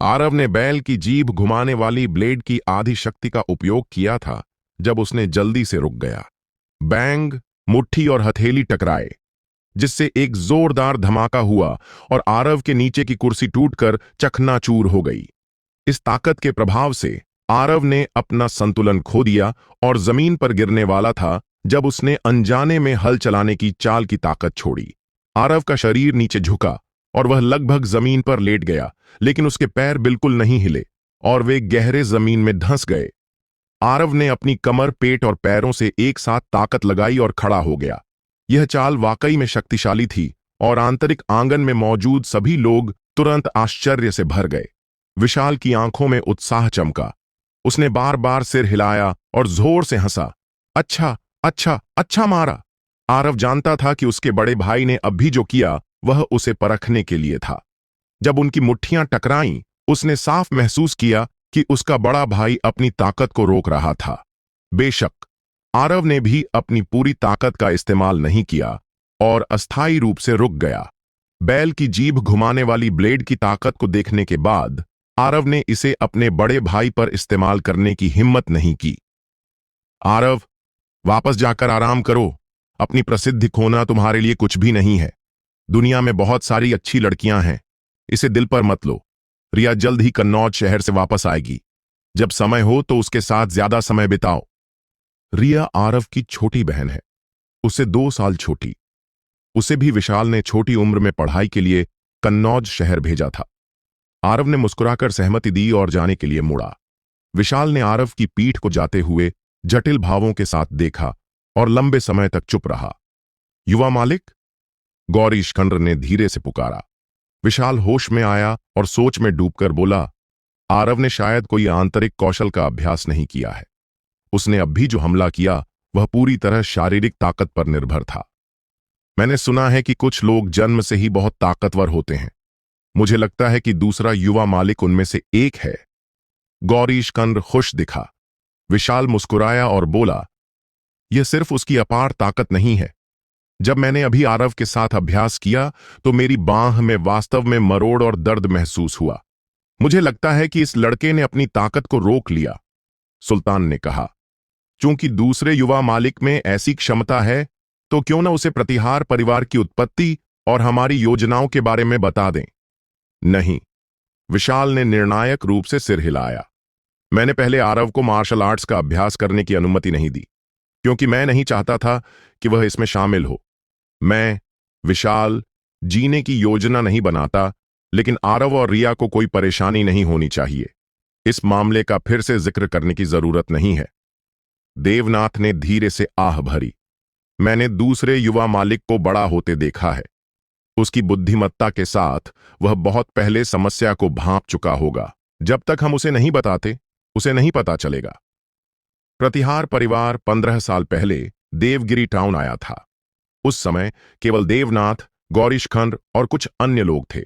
आरव ने बैल की जीभ घुमाने वाली ब्लेड की आधी शक्ति का उपयोग किया था जब उसने जल्दी से रुक गया। बैंग, मुट्ठी और हथेली टकराए, जिससे एक जोरदार धमाका हुआ और आरव के नीचे की कुर्सी टूटकर चकनाचूर हो गई। इस ताकत के प्रभाव से आरव ने अपना संतुलन खो दिया और जमीन पर गिरने वाला था जब उसने अनजाने में हल चलाने की चाल की ताकत छोड़ी। आरव का शरीर नीचे झुका और वह लगभग जमीन पर लेट गया, लेकिन उसके पैर बिल्कुल नहीं हिले और वे गहरे जमीन में धंस गए। आरव ने अपनी कमर, पेट और पैरों से एक साथ ताकत लगाई और खड़ा हो गया। यह चाल वाकई में शक्तिशाली थी और आंतरिक आंगन में मौजूद सभी लोग तुरंत आश्चर्य से भर गए। विशाल की आंखों में उत्साह चमका। उसने बार बार सिर हिलाया और जोर से हंसा। अच्छा, अच्छा, अच्छा मारा। आरव जानता था कि उसके बड़े भाई ने अब भी जो किया वह उसे परखने के लिए था। जब उनकी मुट्ठियां टकराईं, उसने साफ महसूस किया कि उसका बड़ा भाई अपनी ताकत को रोक रहा था। बेशक आरव ने भी अपनी पूरी ताकत का इस्तेमाल नहीं किया और अस्थायी रूप से रुक गया। बैल की जीभ घुमाने वाली ब्लेड की ताकत को देखने के बाद आरव ने इसे अपने बड़े भाई पर इस्तेमाल करने की हिम्मत नहीं की। आरव, वापस जाकर आराम करो। अपनी प्रसिद्धि खोना तुम्हारे लिए कुछ भी नहीं है। दुनिया में बहुत सारी अच्छी लड़कियां हैं, इसे दिल पर मत लो। रिया जल्द ही कन्नौज शहर से वापस आएगी। जब समय हो तो उसके साथ ज्यादा समय बिताओ। रिया आरव की छोटी बहन है, उससे 2 साल छोटी। उसे भी विशाल ने छोटी उम्र में पढ़ाई के लिए कन्नौज शहर भेजा था। आरव ने मुस्कुराकर सहमति दी और जाने के लिए मुड़ा। विशाल ने आरव की पीठ को जाते हुए जटिल भावों के साथ देखा और लंबे समय तक चुप रहा। युवा मालिक, गौरीशखंड्र ने धीरे से पुकारा। विशाल होश में आया और सोच में डूबकर बोला, आरव ने शायद कोई आंतरिक कौशल का अभ्यास नहीं किया है। उसने अब भी जो हमला किया वह पूरी तरह शारीरिक ताकत पर निर्भर था। मैंने सुना है कि कुछ लोग जन्म से ही बहुत ताकतवर होते हैं। मुझे लगता है कि दूसरा युवा मालिक उनमें से एक है। गौरीशखंड्र खुश दिखा। विशाल मुस्कुराया और बोला, यह सिर्फ उसकी अपार ताकत नहीं है। जब मैंने अभी आरव के साथ अभ्यास किया तो मेरी बांह में वास्तव में मरोड़ और दर्द महसूस हुआ। मुझे लगता है कि इस लड़के ने अपनी ताकत को रोक लिया। सुल्तान ने कहा, चूंकि दूसरे युवा मालिक में ऐसी क्षमता है तो क्यों न उसे प्रतिहार परिवार की उत्पत्ति और हमारी योजनाओं के बारे में बता दें। नहीं, विशाल ने निर्णायक रूप से सिर हिलाया। मैंने पहले आरव को मार्शल आर्ट्स का अभ्यास करने की अनुमति नहीं दी, क्योंकि मैं नहीं चाहता था कि वह इसमें शामिल हो। मैं, विशाल, जीने की योजना नहीं बनाता, लेकिन आरव और रिया को कोई परेशानी नहीं होनी चाहिए। इस मामले का फिर से जिक्र करने की जरूरत नहीं है। देवनाथ ने धीरे से आह भरी। मैंने दूसरे युवा मालिक को बड़ा होते देखा है। उसकी बुद्धिमत्ता के साथ वह बहुत पहले समस्या को भांप चुका होगा। जब तक हम उसे नहीं बताते, उसे नहीं पता चलेगा। प्रतिहार परिवार 15 साल पहले देवगिरी टाउन आया था। उस समय केवल देवनाथ, गौरीशखंड्र और कुछ अन्य लोग थे।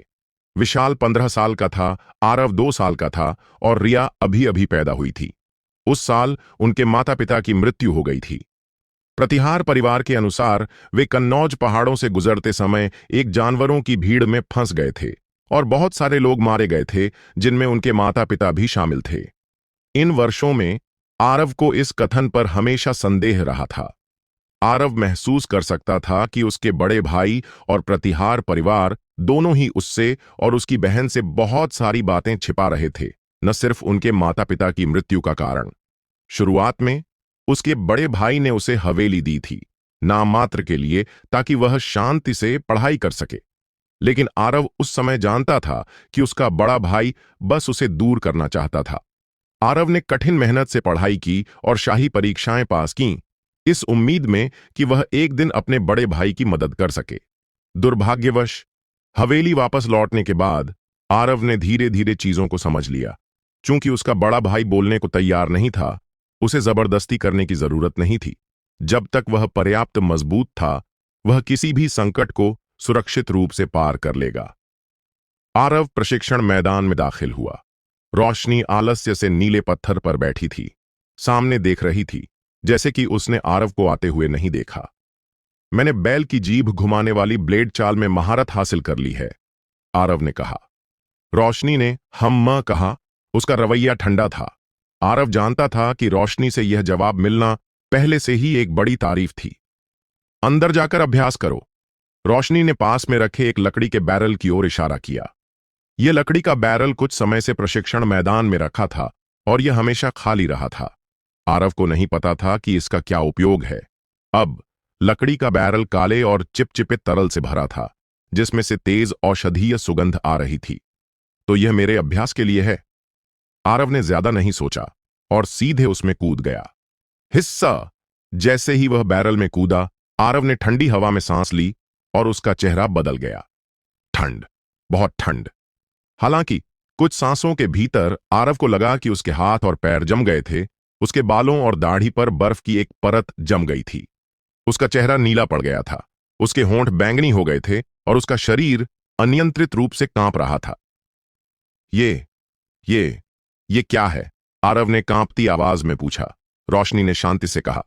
विशाल 15 साल का था, आरव 2 साल का था और रिया अभी अभी पैदा हुई थी। उस साल उनके माता पिता की मृत्यु हो गई थी। प्रतिहार परिवार के अनुसार वे कन्नौज पहाड़ों से गुजरते समय एक जानवरों की भीड़ में फंस गए थे और बहुत सारे लोग मारे गए थे, जिनमें उनके माता पिता भी शामिल थे। इन वर्षों में आरव को इस कथन पर हमेशा संदेह रहा था। आरव महसूस कर सकता था कि उसके बड़े भाई और प्रतिहार परिवार दोनों ही उससे और उसकी बहन से बहुत सारी बातें छिपा रहे थे, न सिर्फ उनके माता पिता की मृत्यु का कारण। शुरुआत में उसके बड़े भाई ने उसे हवेली दी थी, नाम मात्र के लिए, ताकि वह शांति से पढ़ाई कर सके। लेकिन आरव उस समय जानता था कि उसका बड़ा भाई बस उसे दूर करना चाहता था। आरव ने कठिन मेहनत से पढ़ाई की और शाही परीक्षाएं पास कीं, इस उम्मीद में कि वह एक दिन अपने बड़े भाई की मदद कर सके। दुर्भाग्यवश हवेली वापस लौटने के बाद आरव ने धीरे धीरे चीजों को समझ लिया। चूंकि उसका बड़ा भाई बोलने को तैयार नहीं था, उसे जबरदस्ती करने की जरूरत नहीं थी। जब तक वह पर्याप्त मजबूत था, वह किसी भी संकट को सुरक्षित रूप से पार कर लेगा। आरव प्रशिक्षण मैदान में दाखिल हुआ। रोशनी आलस्य से नीले पत्थर पर बैठी थी, सामने देख रही थी, जैसे कि उसने आरव को आते हुए नहीं देखा। मैंने बैल की जीभ घुमाने वाली ब्लेड चाल में महारत हासिल कर ली है, आरव ने कहा। रोशनी ने हम कहा। उसका रवैया ठंडा था। आरव जानता था कि रोशनी से यह जवाब मिलना पहले से ही एक बड़ी तारीफ थी। अंदर जाकर अभ्यास करो। रोशनी ने पास में रखे एक लकड़ी के बैरल की ओर इशारा किया। यह लकड़ी का बैरल कुछ समय से प्रशिक्षण मैदान में रखा था और यह हमेशा खाली रहा था। आरव को नहीं पता था कि इसका क्या उपयोग है। अब लकड़ी का बैरल काले और चिपचिपे तरल से भरा था, जिसमें से तेज औषधीय सुगंध आ रही थी। तो यह मेरे अभ्यास के लिए है। आरव ने ज्यादा नहीं सोचा और सीधे उसमें कूद गया। हिस्सा जैसे ही वह बैरल में कूदा, आरव ने ठंडी हवा में सांस ली और उसका चेहरा बदल गया। ठंड, बहुत ठंड। हालांकि कुछ सांसों के भीतर आरव को लगा कि उसके हाथ और पैर जम गए थे। उसके बालों और दाढ़ी पर बर्फ की एक परत जम गई थी। उसका चेहरा नीला पड़ गया था, उसके होंठ बैंगनी हो गए थे और उसका शरीर अनियंत्रित रूप से कांप रहा था। ये ये क्या है? आरव ने कांपती आवाज में पूछा। रोशनी ने शांति से कहा,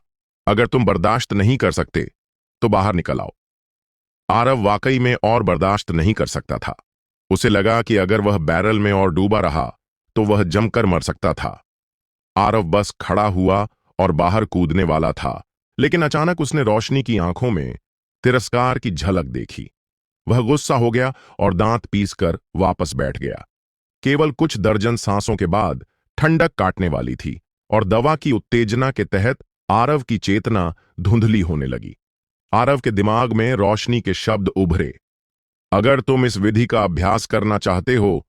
अगर तुम बर्दाश्त नहीं कर सकते तो बाहर निकल आओ। आरव वाकई में और बर्दाश्त नहीं कर सकता था। उसे लगा कि अगर वह बैरल में और डूबा रहा तो वह जमकर मर सकता था। आरव बस खड़ा हुआ और बाहर कूदने वाला था, लेकिन अचानक उसने रोशनी की आंखों में तिरस्कार की झलक देखी। वह गुस्सा हो गया और दांत पीसकर वापस बैठ गया। केवल कुछ दर्जन सांसों के बाद ठंडक काटने वाली थी और दवा की उत्तेजना के तहत आरव की चेतना धुंधली होने लगी। आरव के दिमाग में रोशनी के शब्द उभरे, अगर तुम इस विधि का अभ्यास करना चाहते हो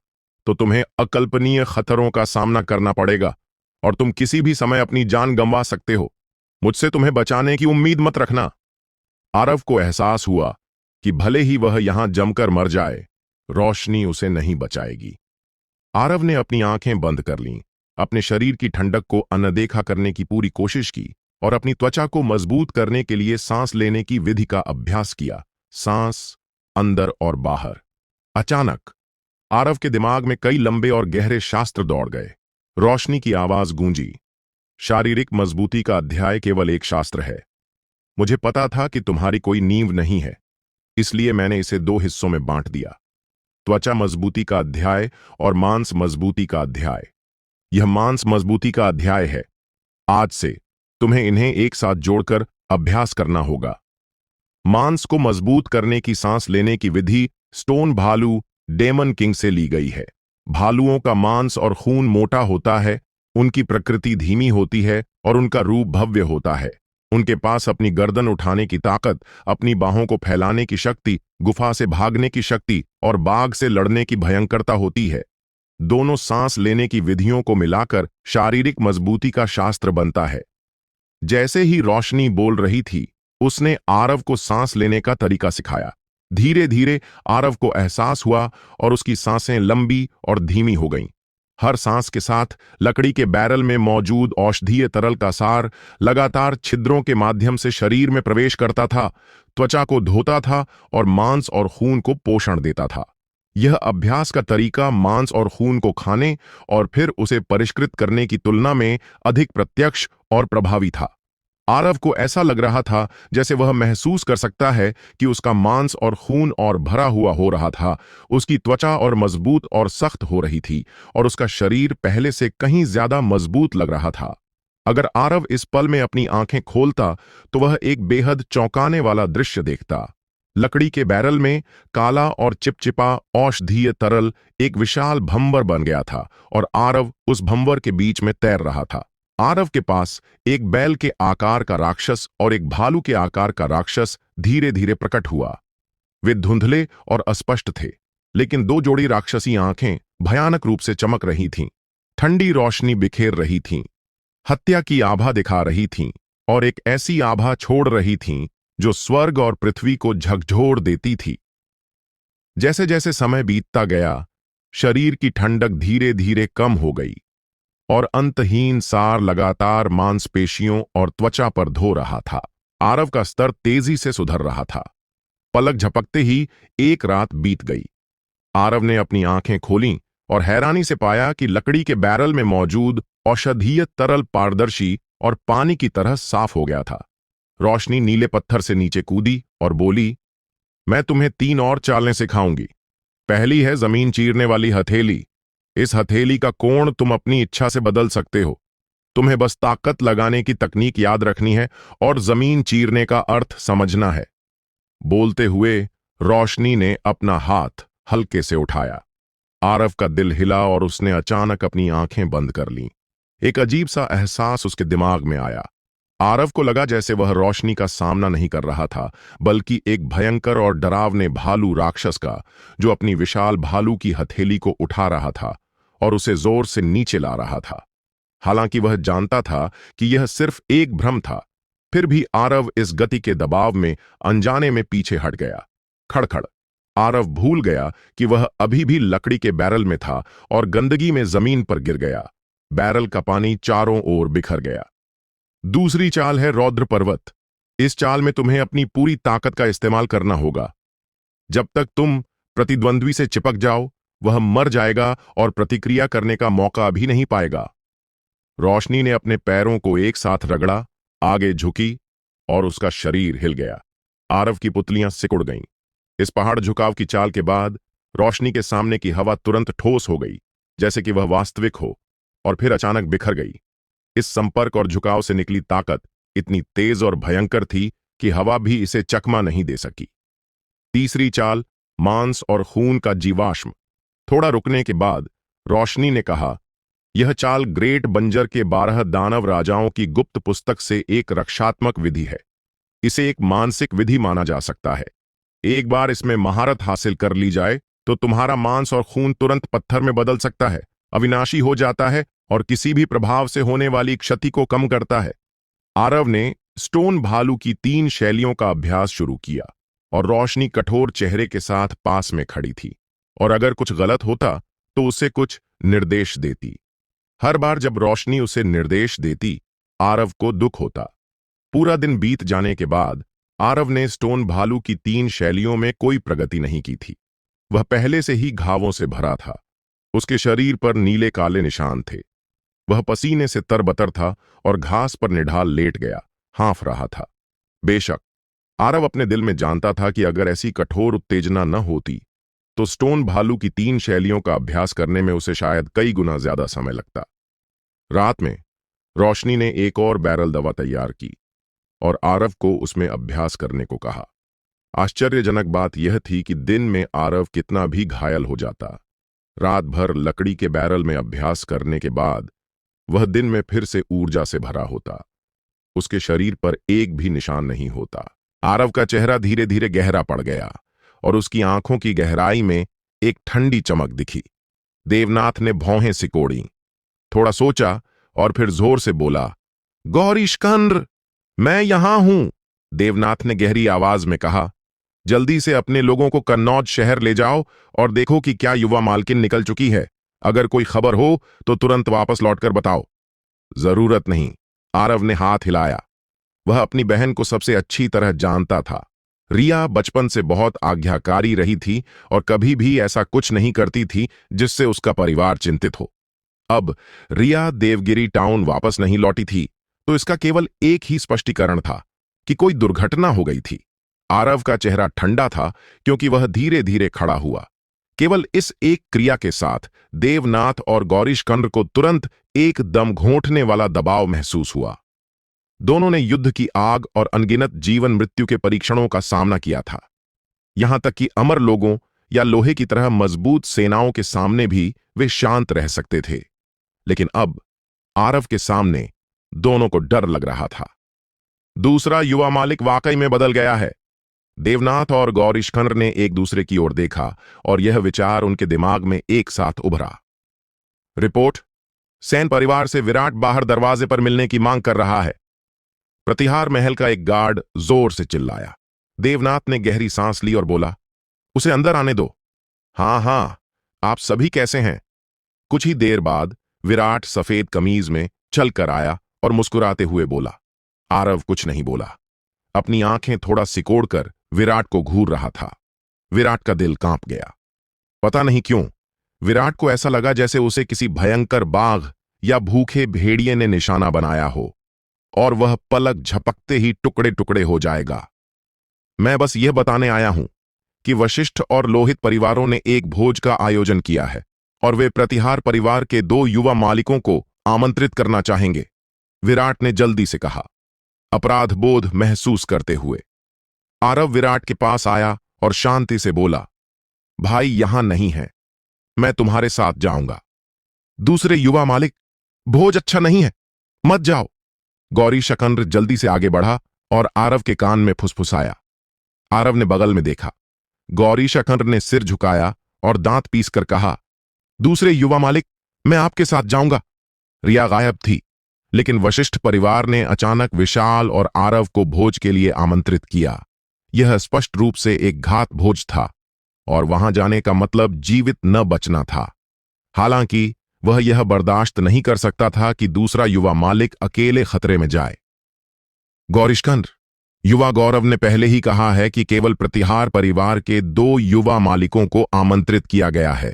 तो तुम्हें अकल्पनीय खतरों का सामना करना पड़ेगा और तुम किसी भी समय अपनी जान गंवा सकते हो। मुझसे तुम्हें बचाने की उम्मीद मत रखना। आरव को एहसास हुआ कि भले ही वह यहां जमकर मर जाए, रोशनी उसे नहीं बचाएगी। आरव ने अपनी आंखें बंद कर लीं, अपने शरीर की ठंडक को अनदेखा करने की पूरी कोशिश की और अपनी त्वचा को मजबूत करने के लिए सांस लेने की विधि का अभ्यास किया। सांस अंदर और बाहर। अचानक आरव के दिमाग में कई लंबे और गहरे शास्त्र दौड़ गए। रोशनी की आवाज गूंजी, शारीरिक मजबूती का अध्याय केवल एक शास्त्र है। मुझे पता था कि तुम्हारी कोई नींव नहीं है, इसलिए मैंने इसे 2 हिस्सों में बांट दिया, त्वचा मजबूती का अध्याय और मांस मजबूती का अध्याय। यह मांस मजबूती का अध्याय है। आज से तुम्हें इन्हें एक साथ जोड़कर अभ्यास करना होगा। मांस को मजबूत करने की सांस लेने की विधि स्टोन भालू डेमन किंग से ली गई है। भालुओं का मांस और खून मोटा होता है, उनकी प्रकृति धीमी होती है और उनका रूप भव्य होता है। उनके पास अपनी गर्दन उठाने की ताकत, अपनी बाहों को फैलाने की शक्ति, गुफा से भागने की शक्ति और बाघ से लड़ने की भयंकरता होती है। दोनों सांस लेने की विधियों को मिलाकर शारीरिक मजबूती का शास्त्र बनता है। जैसे ही रोशनी बोल रही थी, उसने आरव को सांस लेने का तरीका सिखाया। धीरे धीरे आरव को एहसास हुआ और उसकी सांसें लंबी और धीमी हो गईं। हर सांस के साथ लकड़ी के बैरल में मौजूद औषधीय तरल का सार लगातार छिद्रों के माध्यम से शरीर में प्रवेश करता था, त्वचा को धोता था और मांस और खून को पोषण देता था। यह अभ्यास का तरीका मांस और खून को खाने और फिर उसे परिष्कृत करने की तुलना में अधिक प्रत्यक्ष और प्रभावी था। आरव को ऐसा लग रहा था जैसे वह महसूस कर सकता है कि उसका मांस और खून और भरा हुआ हो रहा था, उसकी त्वचा और मजबूत और सख्त हो रही थी और उसका शरीर पहले से कहीं ज्यादा मजबूत लग रहा था। अगर आरव इस पल में अपनी आंखें खोलता तो वह एक बेहद चौंकाने वाला दृश्य देखता। लकड़ी के बैरल में काला और चिपचिपा औषधीय तरल एक विशाल भंवर बन गया था और आरव उस भंवर के बीच में तैर रहा था। आरव के पास एक बैल के आकार का राक्षस और एक भालू के आकार का राक्षस धीरे धीरे प्रकट हुआ। वे धुंधले और अस्पष्ट थे, लेकिन 2 जोड़ी राक्षसी आंखें भयानक रूप से चमक रही थीं, ठंडी रोशनी बिखेर रही थीं, हत्या की आभा दिखा रही थीं और एक ऐसी आभा छोड़ रही थीं जो स्वर्ग और पृथ्वी को झकझोर देती थी। जैसे जैसे समय बीतता गया, शरीर की ठंडक धीरे धीरे कम हो गई और अंतहीन सार लगातार मांसपेशियों और त्वचा पर धो रहा था। आरव का स्तर तेजी से सुधर रहा था। पलक झपकते ही एक रात बीत गई। आरव ने अपनी आंखें खोलीं और हैरानी से पाया कि लकड़ी के बैरल में मौजूद औषधीय तरल पारदर्शी और पानी की तरह साफ हो गया था। रोशनी नीले पत्थर से नीचे कूदी और बोली, मैं तुम्हें 3 और चालें सिखाऊंगी। पहली है जमीन चीरने वाली हथेली। इस हथेली का कोण तुम अपनी इच्छा से बदल सकते हो। तुम्हें बस ताकत लगाने की तकनीक याद रखनी है और जमीन चीरने का अर्थ समझना है। बोलते हुए रोशनी ने अपना हाथ हल्के से उठाया। आरव का दिल हिला और उसने अचानक अपनी आंखें बंद कर लीं। एक अजीब सा एहसास उसके दिमाग में आया। आरव को लगा जैसे वह रोशनी का सामना नहीं कर रहा था, बल्कि एक भयंकर और डरावने भालू राक्षस का, जो अपनी विशाल भालू की हथेली को उठा रहा था और उसे जोर से नीचे ला रहा था। हालांकि वह जानता था कि यह सिर्फ एक भ्रम था, फिर भी आरव इस गति के दबाव में अनजाने में पीछे हट गया। खड़खड़। आरव भूल गया कि वह अभी भी लकड़ी के बैरल में था और गंदगी में जमीन पर गिर गया। बैरल का पानी चारों ओर बिखर गया। दूसरी चाल है रौद्र पर्वत। इस चाल में तुम्हें अपनी पूरी ताकत का इस्तेमाल करना होगा। जब तक तुम प्रतिद्वंद्वी से चिपक जाओ, वह मर जाएगा और प्रतिक्रिया करने का मौका भी नहीं पाएगा। रोशनी ने अपने पैरों को एक साथ रगड़ा, आगे झुकी और उसका शरीर हिल गया। आरव की पुतलियां सिकुड़ गईं। इस पहाड़ झुकाव की चाल के बाद रोशनी के सामने की हवा तुरंत ठोस हो गई, जैसे कि वह वास्तविक हो, और फिर अचानक बिखर गई। इस संपर्क और झुकाव से निकली ताकत इतनी तेज और भयंकर थी कि हवा भी इसे चकमा नहीं दे सकी। तीसरी चाल, मांस और खून का जीवाश्म। थोड़ा रुकने के बाद रोशनी ने कहा, यह चाल ग्रेट बंजर के 12 दानव राजाओं की गुप्त पुस्तक से एक रक्षात्मक विधि है। इसे एक मानसिक विधि माना जा सकता है। एक बार इसमें महारत हासिल कर ली जाए तो तुम्हारा मांस और खून तुरंत पत्थर में बदल सकता है, अविनाशी हो जाता है और किसी भी प्रभाव से होने वाली क्षति को कम करता है। आरव ने स्टोन भालू की 3 शैलियों का अभ्यास शुरू किया और रोशनी कठोर चेहरे के साथ पास में खड़ी थी, और अगर कुछ गलत होता तो उसे कुछ निर्देश देती। हर बार जब रोशनी उसे निर्देश देती, आरव को दुख होता। पूरा दिन बीत जाने के बाद आरव ने स्टोन भालू की 3 शैलियों में कोई प्रगति नहीं की थी। वह पहले से ही घावों से भरा था। उसके शरीर पर नीले काले निशान थे। वह पसीने से तरबतर था और घास पर निढाल लेट गया, हाँफ रहा था। बेशक आरव अपने दिल में जानता था कि अगर ऐसी कठोर उत्तेजना न होती तो स्टोन भालू की 3 शैलियों का अभ्यास करने में उसे शायद कई गुना ज्यादा समय लगता। रात में रोशनी ने एक और बैरल दवा तैयार की और आरव को उसमें अभ्यास करने को कहा। आश्चर्यजनक बात यह थी कि दिन में आरव कितना भी घायल हो जाता, रात भर लकड़ी के बैरल में अभ्यास करने के बाद वह दिन में फिर से ऊर्जा से भरा होता। उसके शरीर पर एक भी निशान नहीं होता। आरव का चेहरा धीरे धीरे गहरा पड़ गया और उसकी आंखों की गहराई में एक ठंडी चमक दिखी। देवनाथ ने भौहें सिकोड़ी, थोड़ा सोचा और फिर जोर से बोला, गौरीशकंद्र, मैं यहां हूं। देवनाथ ने गहरी आवाज में कहा, जल्दी से अपने लोगों को कन्नौज शहर ले जाओ और देखो कि क्या युवा मालकिन निकल चुकी है। अगर कोई खबर हो तो तुरंत वापस लौटकर बताओ। जरूरत नहीं, आरव ने हाथ हिलाया। वह अपनी बहन को सबसे अच्छी तरह जानता था। रिया बचपन से बहुत आज्ञाकारी रही थी और कभी भी ऐसा कुछ नहीं करती थी जिससे उसका परिवार चिंतित हो। अब रिया देवगिरी टाउन वापस नहीं लौटी थी तो इसका केवल एक ही स्पष्टीकरण था कि कोई दुर्घटना हो गई थी। आरव का चेहरा ठंडा था क्योंकि वह धीरे धीरे खड़ा हुआ। केवल इस एक क्रिया के साथ देवनाथ और गौरीशकंद्र को तुरंत एक दम घोंटने वाला दबाव महसूस हुआ। दोनों ने युद्ध की आग और अनगिनत जीवन मृत्यु के परीक्षणों का सामना किया था। यहां तक कि अमर लोगों या लोहे की तरह मजबूत सेनाओं के सामने भी वे शांत रह सकते थे, लेकिन अब आरव के सामने दोनों को डर लग रहा था। दूसरा युवा मालिक वाकई में बदल गया है। देवनाथ और गौरीशकंद्र ने एक दूसरे की ओर देखा और यह विचार उनके दिमाग में एक साथ उभरा। रिपोर्ट, सेन परिवार से विराट बाहर दरवाजे पर मिलने की मांग कर रहा है। प्रतिहार महल का एक गार्ड जोर से चिल्लाया। देवनाथ ने गहरी सांस ली और बोला, उसे अंदर आने दो। हाँ हाँ, आप सभी कैसे हैं? कुछ ही देर बाद विराट सफेद कमीज में चल कर आया और मुस्कुराते हुए बोला। आरव कुछ नहीं बोला। अपनी आंखें थोड़ा सिकोड़कर विराट को घूर रहा था। विराट का दिल कांप गया। पता नहीं क्यों, विराट को ऐसा लगा जैसे उसे किसी भयंकर बाघ या भूखे भेड़िए ने निशाना बनाया हो और वह पलक झपकते ही टुकड़े टुकड़े हो जाएगा। मैं बस यह बताने आया हूं कि वशिष्ठ और लोहित परिवारों ने एक भोज का आयोजन किया है और वे प्रतिहार परिवार के 2 युवा मालिकों को आमंत्रित करना चाहेंगे, विराट ने जल्दी से कहा, अपराध बोध महसूस करते हुए। आरव विराट के पास आया और शांति से बोला, भाई यहां नहीं है, मैं तुम्हारे साथ जाऊंगा। दूसरे युवा मालिक, भोज अच्छा नहीं है, मत जाओ। गौरी शकंद्र जल्दी से आगे बढ़ा और आरव के कान में फुसफुसाया। आरव ने बगल में देखा। गौरी शकंद्र ने सिर झुकाया और दांत पीसकर कहा, दूसरे युवा मालिक, मैं आपके साथ जाऊंगा। रिया गायब थी, लेकिन वशिष्ठ परिवार ने अचानक विशाल और आरव को भोज के लिए आमंत्रित किया। यह स्पष्ट रूप से एक घात भोज था और वहां जाने का मतलब जीवित न बचना था। हालांकि वह यह बर्दाश्त नहीं कर सकता था कि दूसरा युवा मालिक अकेले खतरे में जाए। गौरीशकंद्र, युवा गौरव ने पहले ही कहा है कि केवल प्रतिहार परिवार के 2 युवा मालिकों को आमंत्रित किया गया है।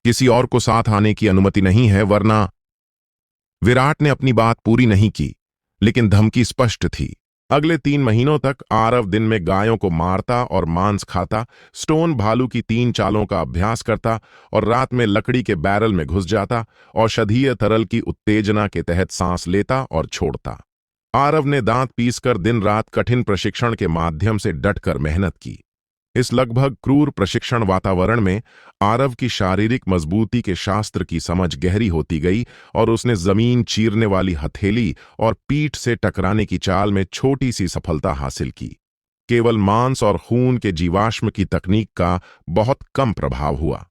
किसी और को साथ आने की अनुमति नहीं है, वरना। विराट ने अपनी बात पूरी नहीं की, लेकिन धमकी स्पष्ट थी। अगले 3 महीनों तक आरव दिन में गायों को मारता और मांस खाता, स्टोन भालू की 3 चालों का अभ्यास करता और रात में लकड़ी के बैरल में घुस जाता, औषधीय तरल की उत्तेजना के तहत सांस लेता और छोड़ता। आरव ने दांत पीसकर दिन रात कठिन प्रशिक्षण के माध्यम से डटकर मेहनत की। इस लगभग क्रूर प्रशिक्षण वातावरण में आरव की शारीरिक मजबूती के शास्त्र की समझ गहरी होती गई और उसने जमीन चीरने वाली हथेली और पीठ से टकराने की चाल में छोटी सी सफलता हासिल की। केवल मांस और खून के जीवाश्म की तकनीक का बहुत कम प्रभाव हुआ।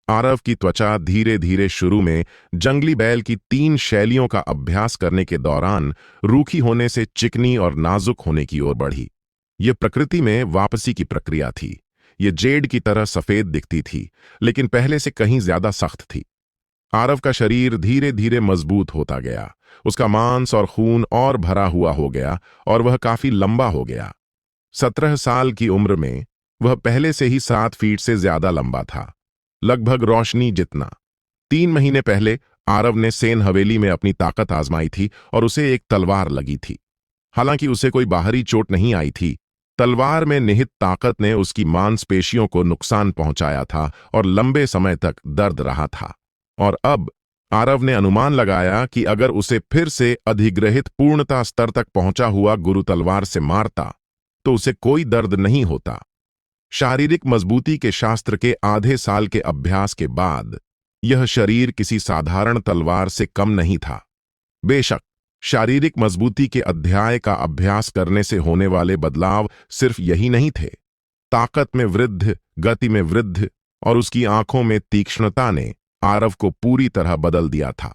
आरव की त्वचा धीरे धीरे शुरू में जंगली बैल की 3 शैलियों का अभ्यास करने के दौरान रूखी होने से चिकनी और नाजुक होने की ओर बढ़ी। यह प्रकृति में वापसी की प्रक्रिया थी। ये जेड की तरह सफेद दिखती थी, लेकिन पहले से कहीं ज्यादा सख्त थी। आरव का शरीर धीरे धीरे मजबूत होता गया। उसका मांस और खून और भरा हुआ हो गया और वह काफी लंबा हो गया। 17 साल की उम्र में वह पहले से ही 7 फीट से ज्यादा लंबा था, लगभग रोशनी जितना। 3 महीने पहले आरव ने सेन हवेली में अपनी ताकत आजमाई थी और उसे एक तलवार लगी थी। हालांकि उसे कोई बाहरी चोट नहीं आई थी, तलवार में निहित ताकत ने उसकी मांसपेशियों को नुकसान पहुंचाया था और लंबे समय तक दर्द रहा था। और अब आरव ने अनुमान लगाया कि अगर उसे फिर से अधिग्रहित पूर्णता स्तर तक पहुंचा हुआ गुरु तलवार से मारता तो उसे कोई दर्द नहीं होता। शारीरिक मजबूती के शास्त्र के आधे साल के अभ्यास के बाद यह शरीर किसी साधारण तलवार से कम नहीं था। बेशक शारीरिक मजबूती के अध्याय का अभ्यास करने से होने वाले बदलाव सिर्फ यही नहीं थे। ताकत में वृद्धि, गति में वृद्धि और उसकी आंखों में तीक्ष्णता ने आरव को पूरी तरह बदल दिया था।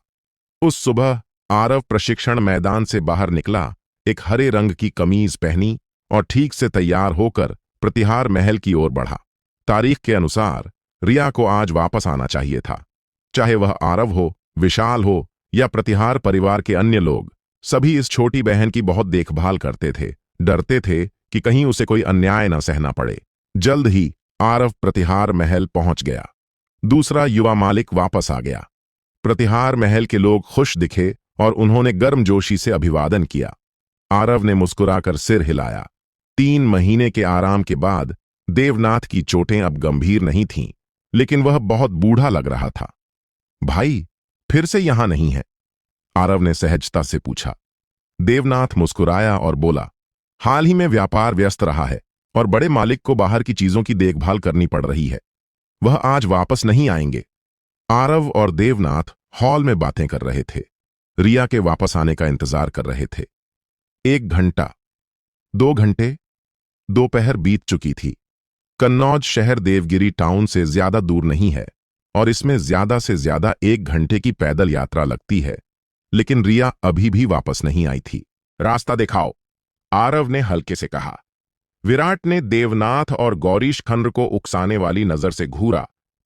उस सुबह आरव प्रशिक्षण मैदान से बाहर निकला, एक हरे रंग की कमीज पहनी और ठीक से तैयार होकर प्रतिहार महल की ओर बढ़ा। तारीख के अनुसार रिया को आज वापस आना चाहिए था। चाहे वह आरव हो, विशाल हो या प्रतिहार परिवार के अन्य लोग, सभी इस छोटी बहन की बहुत देखभाल करते थे, डरते थे कि कहीं उसे कोई अन्याय न सहना पड़े। जल्द ही आरव प्रतिहार महल पहुंच गया। दूसरा युवा मालिक वापस आ गया। प्रतिहार महल के लोग खुश दिखे और उन्होंने गर्मजोशी से अभिवादन किया। आरव ने मुस्कुराकर सिर हिलाया। 3 महीने के आराम के बाद देवनाथ की चोटें अब गंभीर नहीं थीं, लेकिन वह बहुत बूढ़ा लग रहा था। भाई, फिर से यहां नहीं है? आरव ने सहजता से पूछा। देवनाथ मुस्कुराया और बोला, हाल ही में व्यापार व्यस्त रहा है और बड़े मालिक को बाहर की चीजों की देखभाल करनी पड़ रही है। वह आज वापस नहीं आएंगे। आरव और देवनाथ हॉल में बातें कर रहे थे, रिया के वापस आने का इंतजार कर रहे थे। 1 घंटा, 2 घंटे, दोपहर बीत चुकी थी। कन्नौज शहर देवगिरी टाउन से ज्यादा दूर नहीं है और इसमें ज्यादा से ज्यादा 1 घंटे की पैदल यात्रा लगती है, लेकिन रिया अभी भी वापस नहीं आई थी। रास्ता दिखाओ, आरव ने हल्के से कहा। विराट ने देवनाथ और गौरीशखंड को उकसाने वाली नजर से घूरा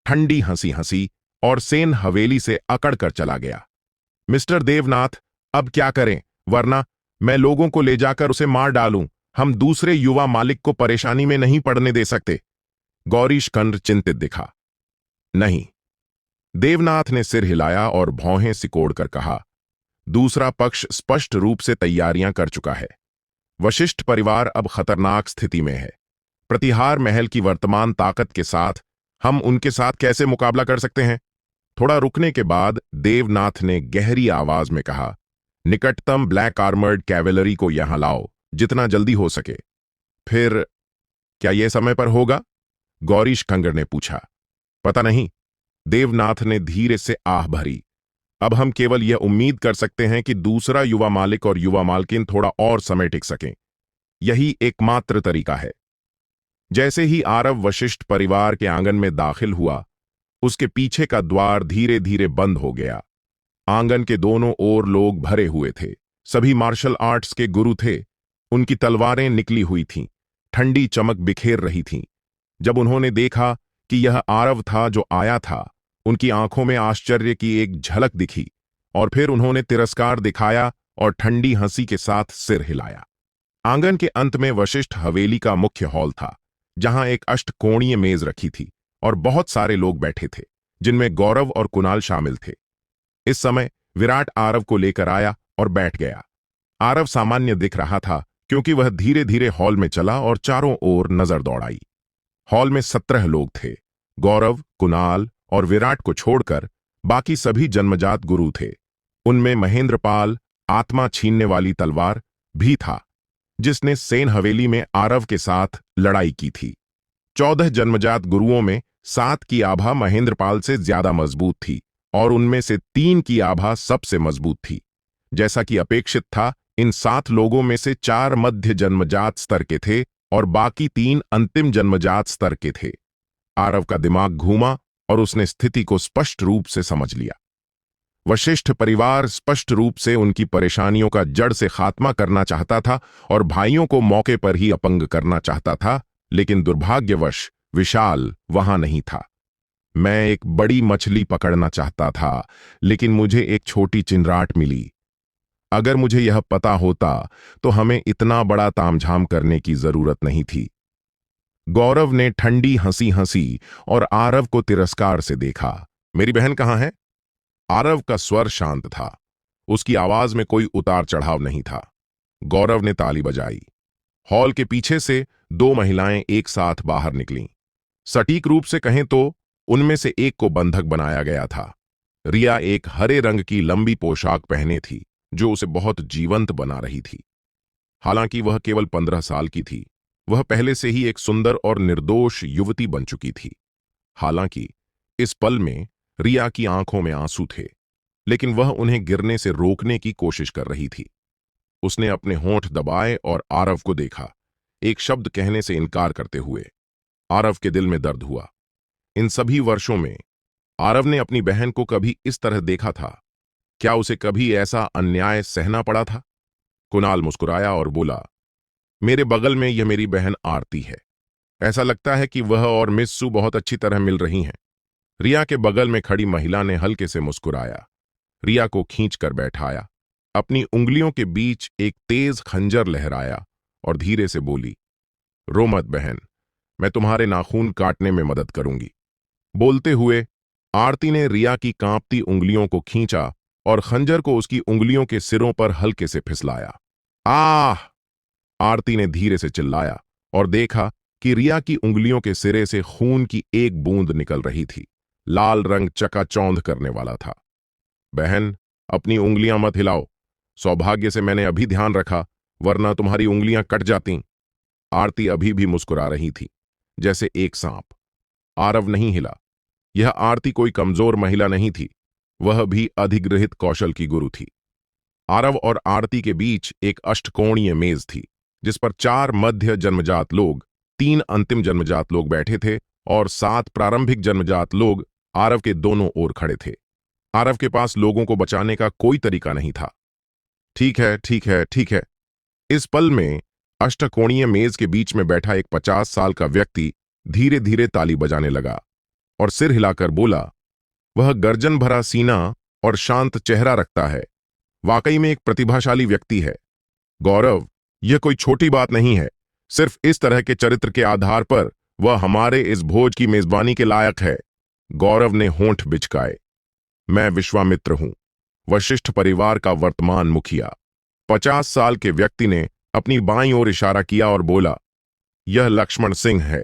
ठंडी हंसी हंसी और सेन हवेली से अकड़ कर चला गया। मिस्टर देवनाथ, अब क्या करें, वरना मैं लोगों को ले जाकर उसे मार डालूं। हम दूसरे युवा मालिक को परेशानी में नहीं पड़ने दे सकते। गौरीशकंद चिंतित दिखा। नहीं। देवनाथ ने सिर हिलाया और भौहें सिकोड़कर कहा, दूसरा पक्ष स्पष्ट रूप से तैयारियां कर चुका है। वशिष्ठ परिवार अब खतरनाक स्थिति में है। प्रतिहार महल की वर्तमान ताकत के साथ हम उनके साथ कैसे मुकाबला कर सकते हैं? थोड़ा रुकने के बाद देवनाथ ने गहरी आवाज में कहा, निकटतम ब्लैक आर्मर्ड कैवेलरी को यहां लाओ, जितना जल्दी हो सके। फिर क्या यह समय पर होगा? गौरीशकंद ने पूछा। पता नहीं, देवनाथ ने धीरे से आह भरी। अब हम केवल यह उम्मीद कर सकते हैं कि दूसरा युवा मालिक और युवा मालकिन थोड़ा और समय टिक सकें। यही एकमात्र तरीका है। जैसे ही आरव वशिष्ठ परिवार के आंगन में दाखिल हुआ, उसके पीछे का द्वार धीरे धीरे बंद हो गया। आंगन के दोनों ओर लोग भरे हुए थे। सभी मार्शल आर्ट्स के गुरु थे। उनकी तलवारें निकली हुई थीं, ठंडी चमक बिखेर रही थीं। जब उन्होंने देखा कि यह आरव था जो आया था, उनकी आंखों में आश्चर्य की एक झलक दिखी और फिर उन्होंने तिरस्कार दिखाया और ठंडी हंसी के साथ सिर हिलाया। आंगन के अंत में वशिष्ठ हवेली का मुख्य हॉल था, जहां एक अष्टकोणीय मेज रखी थी और बहुत सारे लोग बैठे थे, जिनमें गौरव और कुणाल शामिल थे। इस समय विराट आरव को लेकर आया और बैठ गया। आरव सामान्य दिख रहा था क्योंकि वह धीरे धीरे हॉल में चला और चारों ओर नजर दौड़ाई। हॉल में 17 लोग थे। गौरव, कुणाल और विराट को छोड़कर बाकी सभी जन्मजात गुरु थे। उनमें महेंद्रपाल, आत्मा छीनने वाली तलवार, भी था, जिसने सेन हवेली में आरव के साथ लड़ाई की थी। 14 जन्मजात गुरुओं में 7 की आभा महेंद्रपाल से ज्यादा मजबूत थी और उनमें से 3 की आभा सबसे मजबूत थी। जैसा कि अपेक्षित था, इन 7 लोगों में से 4 मध्य जन्मजात स्तर के थे और बाकी 3 अंतिम जन्मजात स्तर के थे। आरव का दिमाग घूमा और उसने स्थिति को स्पष्ट रूप से समझ लिया। वशिष्ठ परिवार स्पष्ट रूप से उनकी परेशानियों का जड़ से खात्मा करना चाहता था और भाइयों को मौके पर ही अपंग करना चाहता था, लेकिन दुर्भाग्यवश विशाल वहां नहीं था। मैं एक बड़ी मछली पकड़ना चाहता था, लेकिन मुझे एक छोटी चिंराट मिली। अगर मुझे यह पता होता तो हमें इतना बड़ा तामझाम करने की जरूरत नहीं थी। गौरव ने ठंडी हंसी हंसी और आरव को तिरस्कार से देखा। मेरी बहन कहाँ है? आरव का स्वर शांत था। उसकी आवाज में कोई उतार चढ़ाव नहीं था। गौरव ने ताली बजाई। हॉल के पीछे से 2 महिलाएं एक साथ बाहर निकलीं। सटीक रूप से कहें तो उनमें से एक को बंधक बनाया गया था। रिया एक हरे रंग की लंबी पोशाक पहने थी, जो उसे बहुत जीवंत बना रही थी। हालांकि वह केवल 15 साल की थी, वह पहले से ही एक सुंदर और निर्दोष युवती बन चुकी थी। हालांकि इस पल में रिया की आंखों में आंसू थे, लेकिन वह उन्हें गिरने से रोकने की कोशिश कर रही थी। उसने अपने होंठ दबाए और आरव को देखा, एक शब्द कहने से इनकार करते हुए। आरव के दिल में दर्द हुआ। इन सभी वर्षों में आरव ने अपनी बहन को कभी इस तरह देखा था? क्या उसे कभी ऐसा अन्याय सहना पड़ा था? कुणाल मुस्कुराया और बोला, मेरे बगल में यह मेरी बहन आरती है। ऐसा लगता है कि वह और मिस सू बहुत अच्छी तरह मिल रही हैं। रिया के बगल में खड़ी महिला ने हल्के से मुस्कुराया, रिया को खींचकर बैठाया, अपनी उंगलियों के बीच एक तेज खंजर लहराया और धीरे से बोली, रो मत बहन, मैं तुम्हारे नाखून काटने में मदद करूंगी। बोलते हुए आरती ने रिया की कांपती उंगलियों को खींचा और खंजर को उसकी उंगलियों के सिरों पर हल्के से फिसलाया। आह! आरती ने धीरे से चिल्लाया और देखा कि रिया की उंगलियों के सिरे से खून की एक बूंद निकल रही थी। लाल रंग चकाचौंध करने वाला था। बहन, अपनी उंगलियां मत हिलाओ। सौभाग्य से मैंने अभी ध्यान रखा, वरना तुम्हारी उंगलियां कट जाती। आरती अभी भी मुस्कुरा रही थी, जैसे एक सांप। आरव नहीं हिला। यह आरती कोई कमजोर महिला नहीं थी, वह भी अधिग्रहित कौशल की गुरु थी। आरव और आरती के बीच एक अष्टकोणीय मेज थी, जिस पर 4 मध्य जन्मजात लोग, 3 अंतिम जन्मजात लोग बैठे थे और 7 प्रारंभिक जन्मजात लोग आरव के दोनों ओर खड़े थे। आरव के पास लोगों को बचाने का कोई तरीका नहीं था। ठीक है, ठीक है, ठीक है। इस पल में अष्टकोणीय मेज के बीच में बैठा एक 50 साल का व्यक्ति धीरे धीरे ताली बजाने लगा। और सिर हिलाकर बोला, वह गर्जन भरा सीना और शांत चेहरा रखता है। वाकई में एक प्रतिभाशाली व्यक्ति है। गौरव, यह कोई छोटी बात नहीं है। सिर्फ इस तरह के चरित्र के आधार पर वह हमारे इस भोज की मेजबानी के लायक है। गौरव ने होंठ बिचकाए। मैं विश्वामित्र हूं, वशिष्ठ परिवार का वर्तमान मुखिया। 50 साल के व्यक्ति ने अपनी बाईं ओर इशारा किया और बोला, यह लक्ष्मण सिंह है,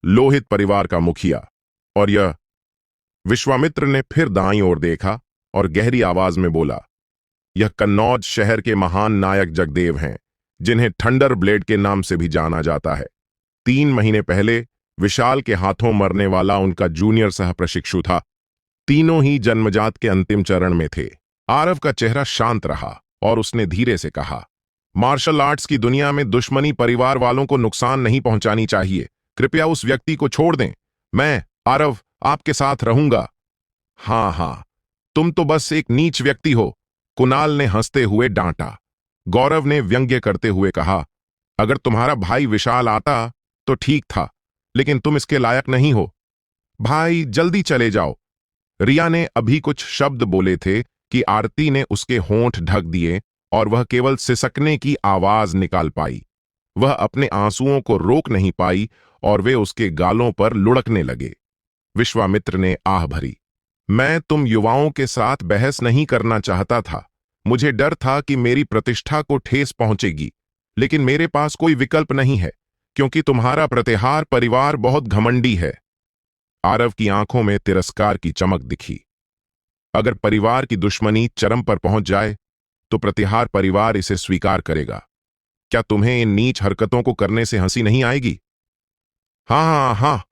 लोहित परिवार का मुखिया। और यह। विश्वामित्र ने फिर दाईं ओर देखा और गहरी आवाज में बोला, यह कन्नौज शहर के महान नायक जगदेव हैं, जिन्हें थंडर ब्लेड के नाम से भी जाना जाता है। 3 महीने पहले विशाल के हाथों मरने वाला उनका जूनियर सह प्रशिक्षु था। तीनों ही जन्मजात के अंतिम चरण में थे। आरव का चेहरा शांत रहा और उसने धीरे से कहा, मार्शल आर्ट्स की दुनिया में दुश्मनी परिवार वालों को नुकसान नहीं पहुंचानी चाहिए। कृपया उस व्यक्ति को छोड़ दें। मैं, आरव, आपके साथ रहूंगा। हाँ, तुम तो बस एक नीच व्यक्ति हो, कुणाल ने हंसते हुए डांटा। गौरव ने व्यंग्य करते हुए कहा, अगर तुम्हारा भाई विशाल आता तो ठीक था, लेकिन तुम इसके लायक नहीं हो। भाई, जल्दी चले जाओ। रिया ने अभी कुछ शब्द बोले थे कि आरती ने उसके होंठ ढक दिए और वह केवल सिसकने की आवाज निकाल पाई। वह अपने आंसुओं को रोक नहीं पाई और वे उसके गालों पर लुढ़कने लगे। विश्वामित्र ने आह भरी, मैं तुम युवाओं के साथ बहस नहीं करना चाहता था। मुझे डर था कि मेरी प्रतिष्ठा को ठेस पहुंचेगी, लेकिन मेरे पास कोई विकल्प नहीं है, क्योंकि तुम्हारा प्रतिहार परिवार बहुत घमंडी है। आरव की आंखों में तिरस्कार की चमक दिखी। अगर परिवार की दुश्मनी चरम पर पहुंच जाए तो प्रतिहार परिवार इसे स्वीकार करेगा। क्या तुम्हें इन नीच हरकतों को करने से हंसी नहीं आएगी? हाँ।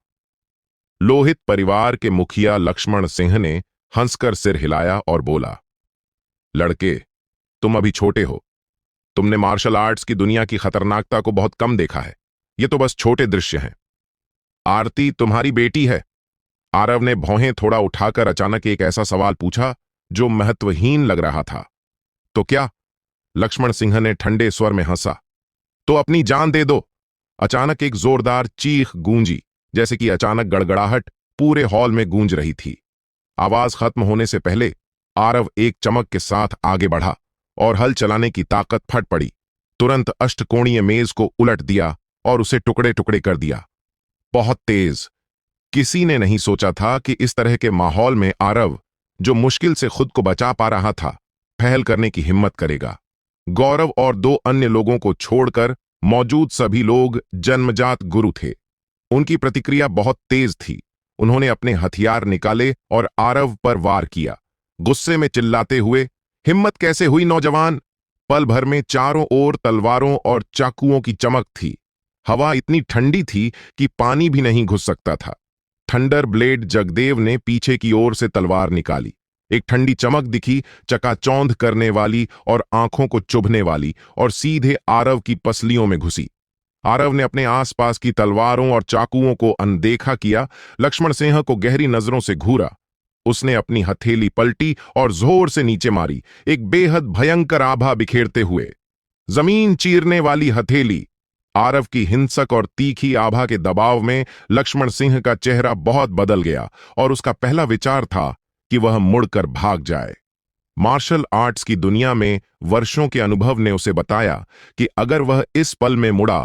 लोहित परिवार के मुखिया लक्ष्मण सिंह ने हंसकर सिर हिलाया और बोला, लड़के, तुम अभी छोटे हो। तुमने मार्शल आर्ट्स की दुनिया की खतरनाकता को बहुत कम देखा है। ये तो बस छोटे दृश्य हैं। आरती तुम्हारी बेटी है। आरव ने भौहें थोड़ा उठाकर अचानक एक ऐसा सवाल पूछा जो महत्वहीन लग रहा था। तो क्या? लक्ष्मण सिंह ने ठंडे स्वर में हंसा। तो अपनी जान दे दो। अचानक एक जोरदार चीख गूंजी, जैसे कि अचानक गड़गड़ाहट पूरे हॉल में गूंज रही थी। आवाज खत्म होने से पहले आरव एक चमक के साथ आगे बढ़ा और हल चलाने की ताकत फट पड़ी। तुरंत अष्टकोणीय मेज को उलट दिया और उसे टुकड़े टुकड़े कर दिया। बहुत तेज। किसी ने नहीं सोचा था कि इस तरह के माहौल में आरव, जो मुश्किल से खुद को बचा पा रहा था, पहल करने की हिम्मत करेगा। गौरव और 2 अन्य लोगों को छोड़कर मौजूद सभी लोग जन्मजात गुरु थे। उनकी प्रतिक्रिया बहुत तेज थी। उन्होंने अपने हथियार निकाले और आरव पर वार किया, गुस्से में चिल्लाते हुए, हिम्मत कैसे हुई नौजवान? पल भर में चारों ओर तलवारों और चाकुओं की चमक थी। हवा इतनी ठंडी थी कि पानी भी नहीं घुस सकता था। थंडर ब्लेड जगदेव ने पीछे की ओर से तलवार निकाली। एक ठंडी चमक दिखी, चकाचौंध करने वाली और आंखों को चुभने वाली, और सीधे आरव की पसलियों में घुसी। आरव ने अपने आसपास की तलवारों और चाकुओं को अनदेखा किया, लक्ष्मण सिंह को गहरी नजरों से घूरा। उसने अपनी हथेली पलटी और जोर से नीचे मारी, एक बेहद भयंकर आभा बिखेरते हुए। जमीन चीरने वाली हथेली। आरव की हिंसक और तीखी आभा के दबाव में लक्ष्मण सिंह का चेहरा बहुत बदल गया और उसका पहला विचार था कि वह मुड़कर भाग जाए। मार्शल आर्ट्स की दुनिया में वर्षों के अनुभव ने उसे बताया कि अगर वह इस पल में मुड़ा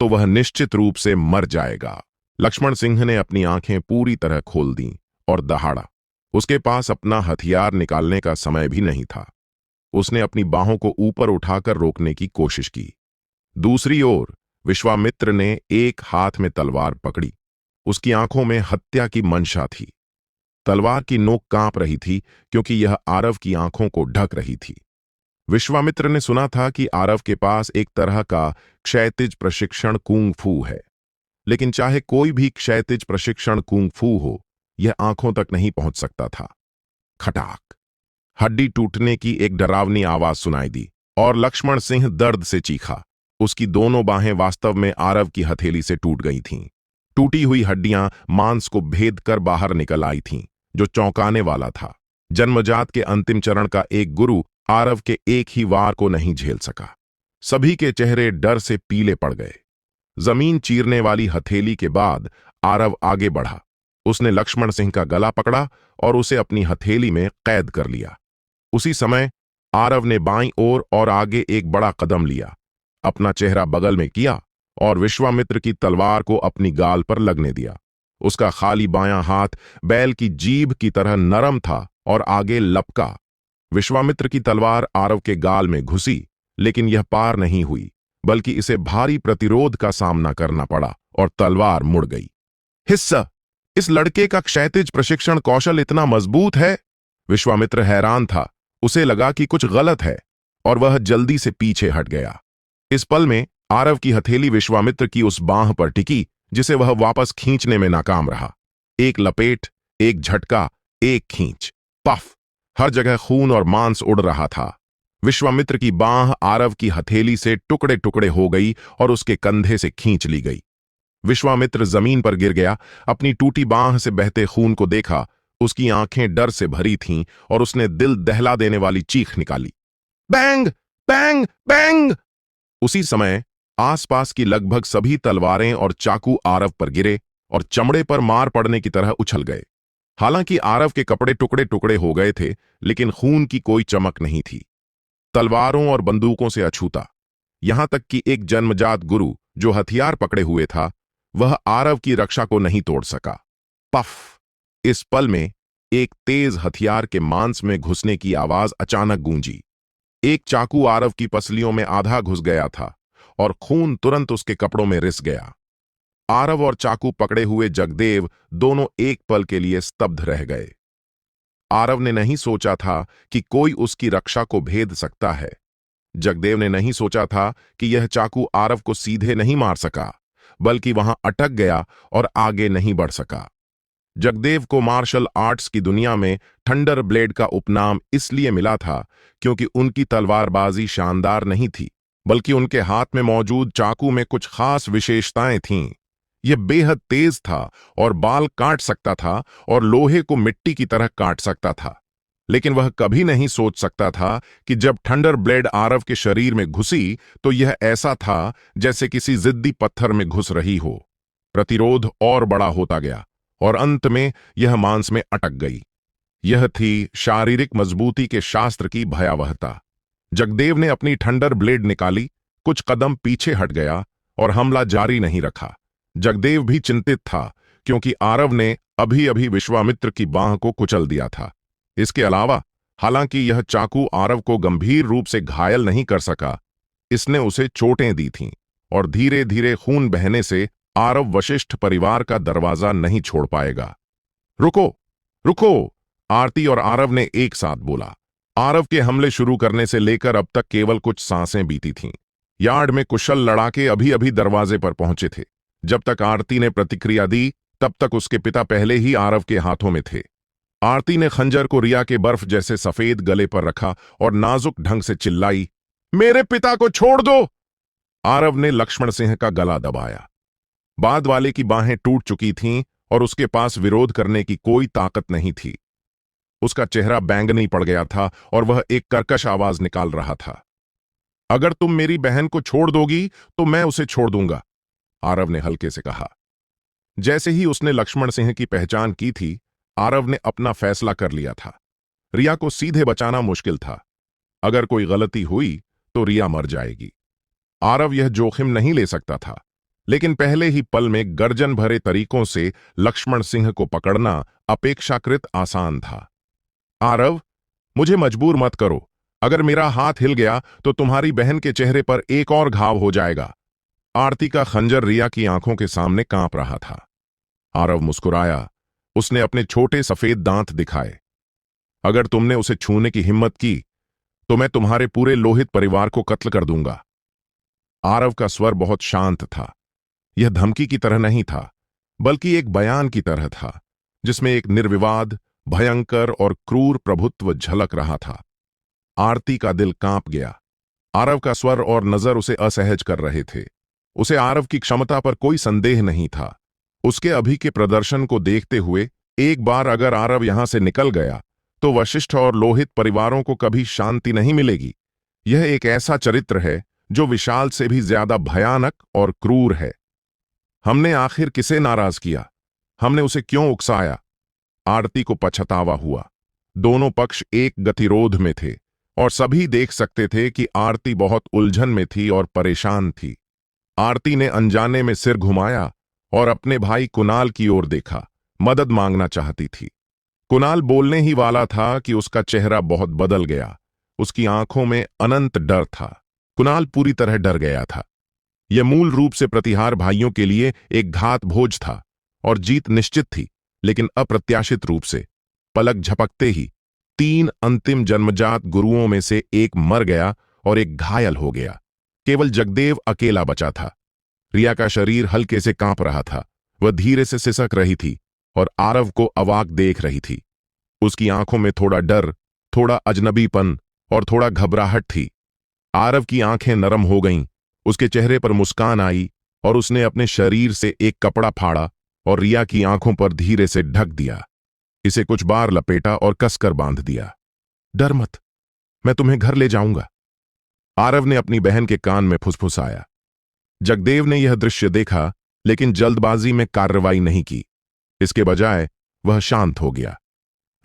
तो वह निश्चित रूप से मर जाएगा। लक्ष्मण सिंह ने अपनी आंखें पूरी तरह खोल दीं और दहाड़ा। उसके पास अपना हथियार निकालने का समय भी नहीं था। उसने अपनी बाहों को ऊपर उठाकर रोकने की कोशिश की। दूसरी ओर विश्वामित्र ने एक हाथ में तलवार पकड़ी। उसकी आंखों में हत्या की मंशा थी। तलवार की नोक कांप रही थी क्योंकि यह आरव की आंखों को ढक रही थी। विश्वामित्र ने सुना था कि आरव के पास एक तरह का क्षैतिज प्रशिक्षण कुंग फू है, लेकिन चाहे कोई भी क्षैतिज प्रशिक्षण कुंग फू हो, यह आंखों तक नहीं पहुंच सकता था। खटाक। हड्डी टूटने की एक डरावनी आवाज सुनाई दी और लक्ष्मण सिंह दर्द से चीखा। उसकी दोनों बाहें वास्तव में आरव की हथेली से टूट गई थीं। टूटी हुई हड्डियां मांस को भेद कर बाहर निकल आई थीं, जो चौंकाने वाला था। जन्मजात के अंतिम चरण का एक गुरु आरव के एक ही वार को नहीं झेल सका। सभी के चेहरे डर से पीले पड़ गए। जमीन चीरने वाली हथेली के बाद आरव आगे बढ़ा। उसने लक्ष्मण सिंह का गला पकड़ा और उसे अपनी हथेली में कैद कर लिया। उसी समय आरव ने बाईं ओर और आगे एक बड़ा कदम लिया, अपना चेहरा बगल में किया और विश्वामित्र की तलवार को अपनी गाल पर लगने दिया। उसका खाली बायां हाथ बैल की जीभ की तरह नरम था और आगे लपका। विश्वामित्र की तलवार आरव के गाल में घुसी, लेकिन यह पार नहीं हुई, बल्कि इसे भारी प्रतिरोध का सामना करना पड़ा और तलवार मुड़ गई। हिस्सा, इस लड़के का क्षैतिज प्रशिक्षण कौशल इतना मजबूत है। विश्वामित्र हैरान था। उसे लगा कि कुछ गलत है और वह जल्दी से पीछे हट गया। इस पल में आरव की हथेली विश्वामित्र की उस बांह पर टिकी जिसे वह वापस खींचने में नाकाम रहा। एक लपेट, एक झटका, एक खींच, पफ, हर जगह खून और मांस उड़ रहा था। विश्वामित्र की बांह आरव की हथेली से टुकड़े टुकड़े हो गई और उसके कंधे से खींच ली गई। विश्वामित्र जमीन पर गिर गया। अपनी टूटी बांह से बहते खून को देखा। उसकी आंखें डर से भरी थीं और उसने दिल दहला देने वाली चीख निकाली, बैंग बैंग बैंग। उसी समय आसपास की लगभग सभी तलवारें और चाकू आरव पर गिरे और चमड़े पर मार पड़ने की तरह उछल गए। हालांकि आरव के कपड़े टुकड़े टुकड़े हो गए थे, लेकिन खून की कोई चमक नहीं थी। तलवारों और बंदूकों से अछूता, यहां तक कि एक जन्मजात गुरु जो हथियार पकड़े हुए था, वह आरव की रक्षा को नहीं तोड़ सका। पफ! इस पल में एक तेज हथियार के मांस में घुसने की आवाज अचानक गूंजी। एक चाकू आरव की पसलियों में आधा घुस गया था और खून तुरंत उसके कपड़ों में रिस गया। आरव और चाकू पकड़े हुए जगदेव दोनों एक पल के लिए स्तब्ध रह गए। आरव ने नहीं सोचा था कि कोई उसकी रक्षा को भेद सकता है। जगदेव ने नहीं सोचा था कि यह चाकू आरव को सीधे नहीं मार सका, बल्कि वहां अटक गया और आगे नहीं बढ़ सका। जगदेव को मार्शल आर्ट्स की दुनिया में थंडर ब्लेड का उपनाम इसलिए मिला था क्योंकि उनकी तलवारबाजी शानदार नहीं थी, बल्कि उनके हाथ में मौजूद चाकू में कुछ खास विशेषताएं थीं। यह बेहद तेज था और बाल काट सकता था और लोहे को मिट्टी की तरह काट सकता था। लेकिन वह कभी नहीं सोच सकता था कि जब थंडर ब्लेड आरव के शरीर में घुसी तो यह ऐसा था जैसे किसी जिद्दी पत्थर में घुस रही हो। प्रतिरोध और बड़ा होता गया और अंत में यह मांस में अटक गई। यह थी शारीरिक मजबूती के शास्त्र की भयावहता। जगदेव ने अपनी थंडर ब्लेड निकाली, कुछ कदम पीछे हट गया और हमला जारी नहीं रखा। जगदेव भी चिंतित था क्योंकि आरव ने अभी अभी विश्वामित्र की बांह को कुचल दिया था। इसके अलावा, हालांकि यह चाकू आरव को गंभीर रूप से घायल नहीं कर सका, इसने उसे चोटें दी थीं और धीरे धीरे खून बहने से आरव वशिष्ठ परिवार का दरवाजा नहीं छोड़ पाएगा। रुको, रुको! आरती और आरव ने एक साथ बोला। आरव के हमले शुरू करने से लेकर अब तक केवल कुछ सांसें बीती थीं। यार्ड में कुशल लड़ाके अभी अभी दरवाजे पर पहुंचे थे। जब तक आरती ने प्रतिक्रिया दी, तब तक उसके पिता पहले ही आरव के हाथों में थे। आरती ने खंजर को रिया के बर्फ जैसे सफेद गले पर रखा और नाजुक ढंग से चिल्लाई, मेरे पिता को छोड़ दो! आरव ने लक्ष्मण सिंह का गला दबाया। बाद वाले की बाहें टूट चुकी थीं और उसके पास विरोध करने की कोई ताकत नहीं थी। उसका चेहरा बैंगनी पड़ गया था और वह एक कर्कश आवाज निकाल रहा था, अगर तुम मेरी बहन को छोड़ दोगी तो मैं उसे छोड़ दूंगा, आरव ने हल्के से कहा। जैसे ही उसने लक्ष्मण सिंह की पहचान की थी, आरव ने अपना फैसला कर लिया था। रिया को सीधे बचाना मुश्किल था। अगर कोई गलती हुई तो रिया मर जाएगी। आरव यह जोखिम नहीं ले सकता था, लेकिन पहले ही पल में गर्जन भरे तरीकों से लक्ष्मण सिंह को पकड़ना अपेक्षाकृत आसान था। आरव, मुझे मजबूर मत करो। अगर मेरा हाथ हिल गया तो तुम्हारी बहन के चेहरे पर एक और घाव हो जाएगा। आरती का खंजर रिया की आंखों के सामने कांप रहा था। आरव मुस्कुराया। उसने अपने छोटे सफेद दांत दिखाए। अगर तुमने उसे छूने की हिम्मत की तो मैं तुम्हारे पूरे लोहित परिवार को कत्ल कर दूंगा। आरव का स्वर बहुत शांत था। यह धमकी की तरह नहीं था, बल्कि एक बयान की तरह था, जिसमें एक निर्विवाद, भयंकर और क्रूर प्रभुत्व झलक रहा था। आरती का दिल कांप गया। आरव का स्वर और नजर उसे असहज कर रहे थे। उसे आरव की क्षमता पर कोई संदेह नहीं था। उसके अभी के प्रदर्शन को देखते हुए, एक बार अगर आरव यहां से निकल गया तो वशिष्ठ और लोहित परिवारों को कभी शांति नहीं मिलेगी। यह एक ऐसा चरित्र है जो विशाल से भी ज्यादा भयानक और क्रूर है। हमने आखिर किसे नाराज किया? हमने उसे क्यों उकसाया? आरती को पछतावा हुआ। दोनों पक्ष एक गतिरोध में थे और सभी देख सकते थे कि आरती बहुत उलझन में थी और परेशान थी। आरती ने अनजाने में सिर घुमाया और अपने भाई कुणाल की ओर देखा। मदद मांगना चाहती थी। कुणाल बोलने ही वाला था कि उसका चेहरा बहुत बदल गया। उसकी आंखों में अनंत डर था। कुणाल पूरी तरह डर गया था। यह मूल रूप से प्रतिहार भाइयों के लिए एक घात भोज था और जीत निश्चित थी, लेकिन अप्रत्याशित रूप से पलक झपकते ही 3 अंतिम जन्मजात गुरुओं में से एक मर गया और एक घायल हो गया। केवल जगदेव अकेला बचा था। रिया का शरीर हल्के से कांप रहा था। वह धीरे से सिसक रही थी और आरव को अवाक देख रही थी। उसकी आंखों में थोड़ा डर, थोड़ा अजनबीपन और थोड़ा घबराहट थी। आरव की आंखें नरम हो गईं, उसके चेहरे पर मुस्कान आई और उसने अपने शरीर से एक कपड़ा फाड़ा और रिया की आंखों पर धीरे से ढक दिया। इसे कुछ बार लपेटा और कसकर बांध दिया। डर मत, मैं तुम्हें घर ले जाऊंगा, आरव ने अपनी बहन के कान में फुसफुसाया। जगदेव ने यह दृश्य देखा, लेकिन जल्दबाजी में कार्रवाई नहीं की। इसके बजाय वह शांत हो गया।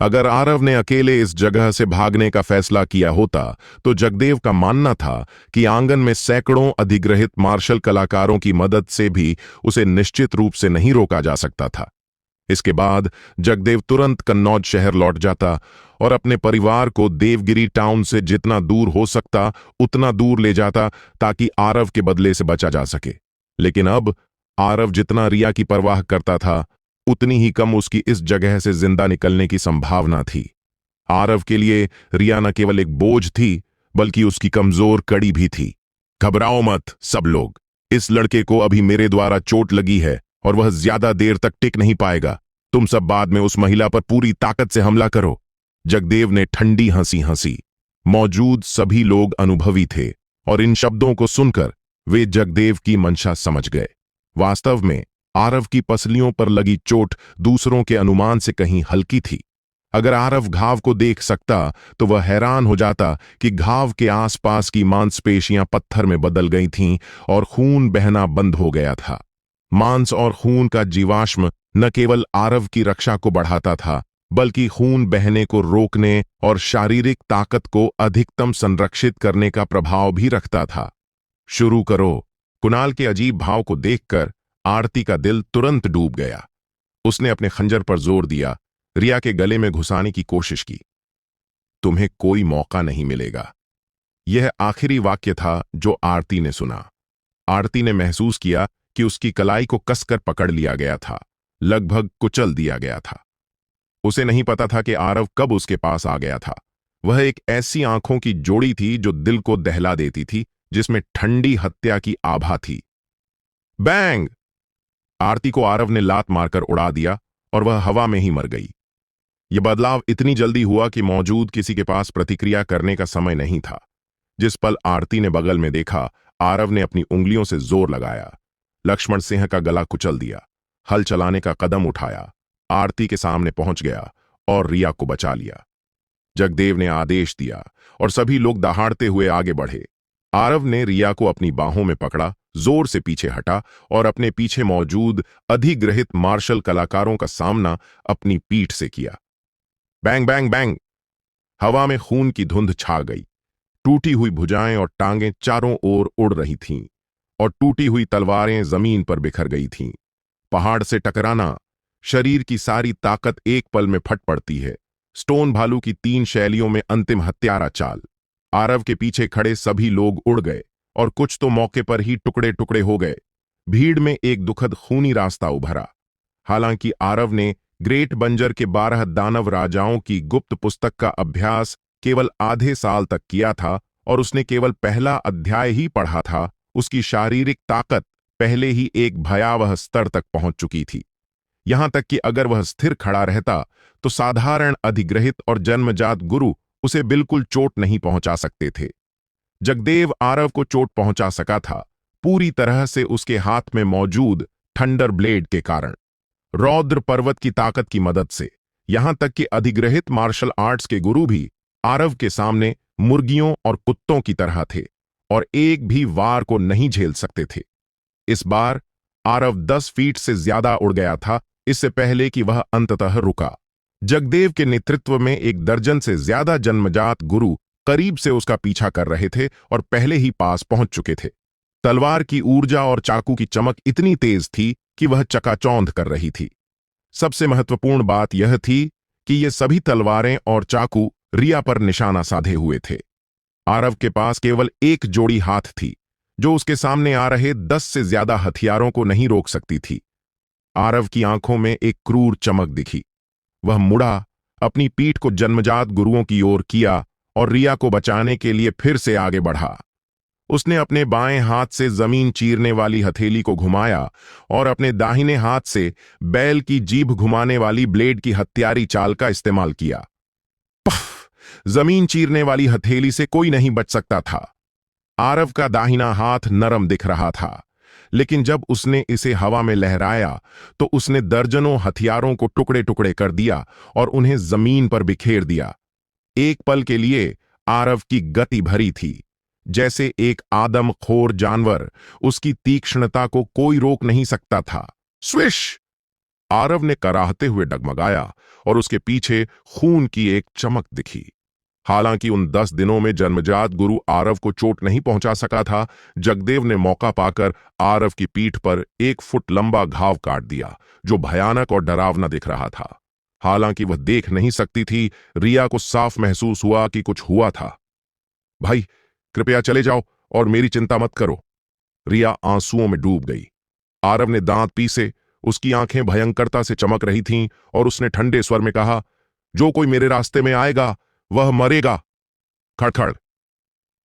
अगर आरव ने अकेले इस जगह से भागने का फैसला किया होता तो जगदेव का मानना था कि आंगन में सैकड़ों अधिग्रहित मार्शल कलाकारों की मदद से भी उसे निश्चित रूप से नहीं रोका जा सकता था। इसके बाद जगदेव तुरंत कन्नौज शहर लौट जाता और अपने परिवार को देवगिरी टाउन से जितना दूर हो सकता उतना दूर ले जाता, ताकि आरव के बदले से बचा जा सके। लेकिन अब आरव जितना रिया की परवाह करता था, उतनी ही कम उसकी इस जगह से जिंदा निकलने की संभावना थी। आरव के लिए रिया न केवल एक बोझ थी, बल्कि उसकी कमजोर कड़ी भी थी। घबराओ मत सब लोग, इस लड़के को अभी मेरे द्वारा चोट लगी है और वह ज्यादा देर तक टिक नहीं पाएगा। तुम सब बाद में उस महिला पर पूरी ताकत से हमला करो। जगदेव ने ठंडी हंसी हंसी। मौजूद सभी लोग अनुभवी थे और इन शब्दों को सुनकर वे जगदेव की मंशा समझ गए। वास्तव में आरव की पसलियों पर लगी चोट दूसरों के अनुमान से कहीं हल्की थी। अगर आरव घाव को देख सकता तो वह हैरान हो जाता कि घाव के आसपास की मांसपेशियां पत्थर में बदल गई थीं और खून बहना बंद हो गया था। मांस और खून का जीवाश्म न केवल आरव की रक्षा को बढ़ाता था, बल्कि खून बहने को रोकने और शारीरिक ताकत को अधिकतम संरक्षित करने का प्रभाव भी रखता था। शुरू करो। कुणाल के अजीब भाव को देखकर आरती का दिल तुरंत डूब गया। उसने अपने खंजर पर जोर दिया, रिया के गले में घुसाने की कोशिश की। तुम्हें कोई मौका नहीं मिलेगा। यह आखिरी वाक्य था जो आरती ने सुना। आरती ने महसूस किया कि उसकी कलाई को कसकर पकड़ लिया गया था, लगभग कुचल दिया गया था। उसे नहीं पता था कि आरव कब उसके पास आ गया था। वह एक ऐसी आंखों की जोड़ी थी जो दिल को दहला देती थी, जिसमें ठंडी हत्या की आभा थी। बैंग! आरती को आरव ने लात मारकर उड़ा दिया और वह हवा में ही मर गई। यह बदलाव इतनी जल्दी हुआ कि मौजूद किसी के पास प्रतिक्रिया करने का समय नहीं था। जिस पल आरती ने बगल में देखा, आरव ने अपनी उंगलियों से जोर लगाया। लक्ष्मण सिंह का गला कुचल दिया, हल चलाने का कदम उठाया, आरती के सामने पहुंच गया और रिया को बचा लिया। जगदेव ने आदेश दिया और सभी लोग दहाड़ते हुए आगे बढ़े। आरव ने रिया को अपनी बाहों में पकड़ा, जोर से पीछे हटा और अपने पीछे मौजूद अधिग्रहित मार्शल कलाकारों का सामना अपनी पीठ से किया। Bang bang bang! हवा में खून की धुंध छा गई। टूटी हुई भुजाएं और टांगें चारों ओर उड़ रही थीं और टूटी हुई तलवारें जमीन पर बिखर गई थीं। पहाड़ से टकराना, शरीर की सारी ताकत एक पल में फट पड़ती है। स्टोन भालू की 3 शैलियों में अंतिम हत्यारा चाल। आरव के पीछे खड़े सभी लोग उड़ गए और कुछ तो मौके पर ही टुकड़े टुकड़े हो गए। भीड़ में एक दुखद खूनी रास्ता उभरा। हालांकि आरव ने ग्रेट बंजर के 12 दानव राजाओं की गुप्त पुस्तक का अभ्यास केवल आधे साल तक किया था और उसने केवल पहला अध्याय ही पढ़ा था, उसकी शारीरिक ताकत पहले ही एक भयावह स्तर तक पहुंच चुकी थी। यहां तक कि अगर वह स्थिर खड़ा रहता तो साधारण अधिग्रहित और जन्मजात गुरु उसे बिल्कुल चोट नहीं पहुंचा सकते थे। जगदेव आरव को चोट पहुंचा सका था, पूरी तरह से उसके हाथ में मौजूद थंडर ब्लेड के कारण, रौद्र पर्वत की ताकत की मदद से। यहां तक कि अधिग्रहित मार्शल आर्ट्स के गुरु भी आरव के सामने मुर्गियों और कुत्तों की तरह थे और एक भी वार को नहीं झेल सकते थे। इस बार आरव 10 फीट से ज्यादा उड़ गया था इससे पहले कि वह अंततः रुका। जगदेव के नेतृत्व में एक दर्जन से ज्यादा जन्मजात गुरु करीब से उसका पीछा कर रहे थे और पहले ही पास पहुंच चुके थे। तलवार की ऊर्जा और चाकू की चमक इतनी तेज थी कि वह चकाचौंध कर रही थी। सबसे महत्वपूर्ण बात यह थी कि ये सभी तलवारें और चाकू रिया पर निशाना साधे हुए थे। आरव के पास केवल एक जोड़ी हाथ थी, जो उसके सामने आ रहे 10 से ज्यादा हथियारों को नहीं रोक सकती थी। आरव की आंखों में एक क्रूर चमक दिखी। वह मुड़ा, अपनी पीठ को जन्मजात गुरुओं की ओर किया और रिया को बचाने के लिए फिर से आगे बढ़ा। उसने अपने बाएं हाथ से जमीन चीरने वाली हथेली को घुमाया और अपने दाहिने हाथ से बैल की जीभ घुमाने वाली ब्लेड की हत्यारी चाल का इस्तेमाल किया। पफ! जमीन चीरने वाली हथेली से कोई नहीं बच सकता था। आरव का दाहिना हाथ नरम दिख रहा था, लेकिन जब उसने इसे हवा में लहराया तो उसने दर्जनों हथियारों को टुकड़े टुकड़े कर दिया और उन्हें जमीन पर बिखेर दिया। एक पल के लिए आरव की गति भरी थी, जैसे एक आदमखोर जानवर। उसकी तीक्ष्णता को कोई रोक नहीं सकता था। स्विश! आरव ने कराहते हुए डगमगाया और उसके पीछे खून की एक चमक दिखी। हालांकि उन 10 दिनों में जन्मजात गुरु आरव को चोट नहीं पहुंचा सका था, जगदेव ने मौका पाकर आरव की पीठ पर 1 फुट लंबा घाव काट दिया, जो भयानक और डरावना दिख रहा था। हालांकि वह देख नहीं सकती थी, रिया को साफ महसूस हुआ कि कुछ हुआ था। भाई, कृपया चले जाओ और मेरी चिंता मत करो। रिया आंसुओं में डूब गई। आरव ने दांत पीसे, उसकी आंखें भयंकरता से चमक रही थीं और उसने ठंडे स्वर में कहा, जो कोई मेरे रास्ते में आएगा वह मरेगा। खड़खड़!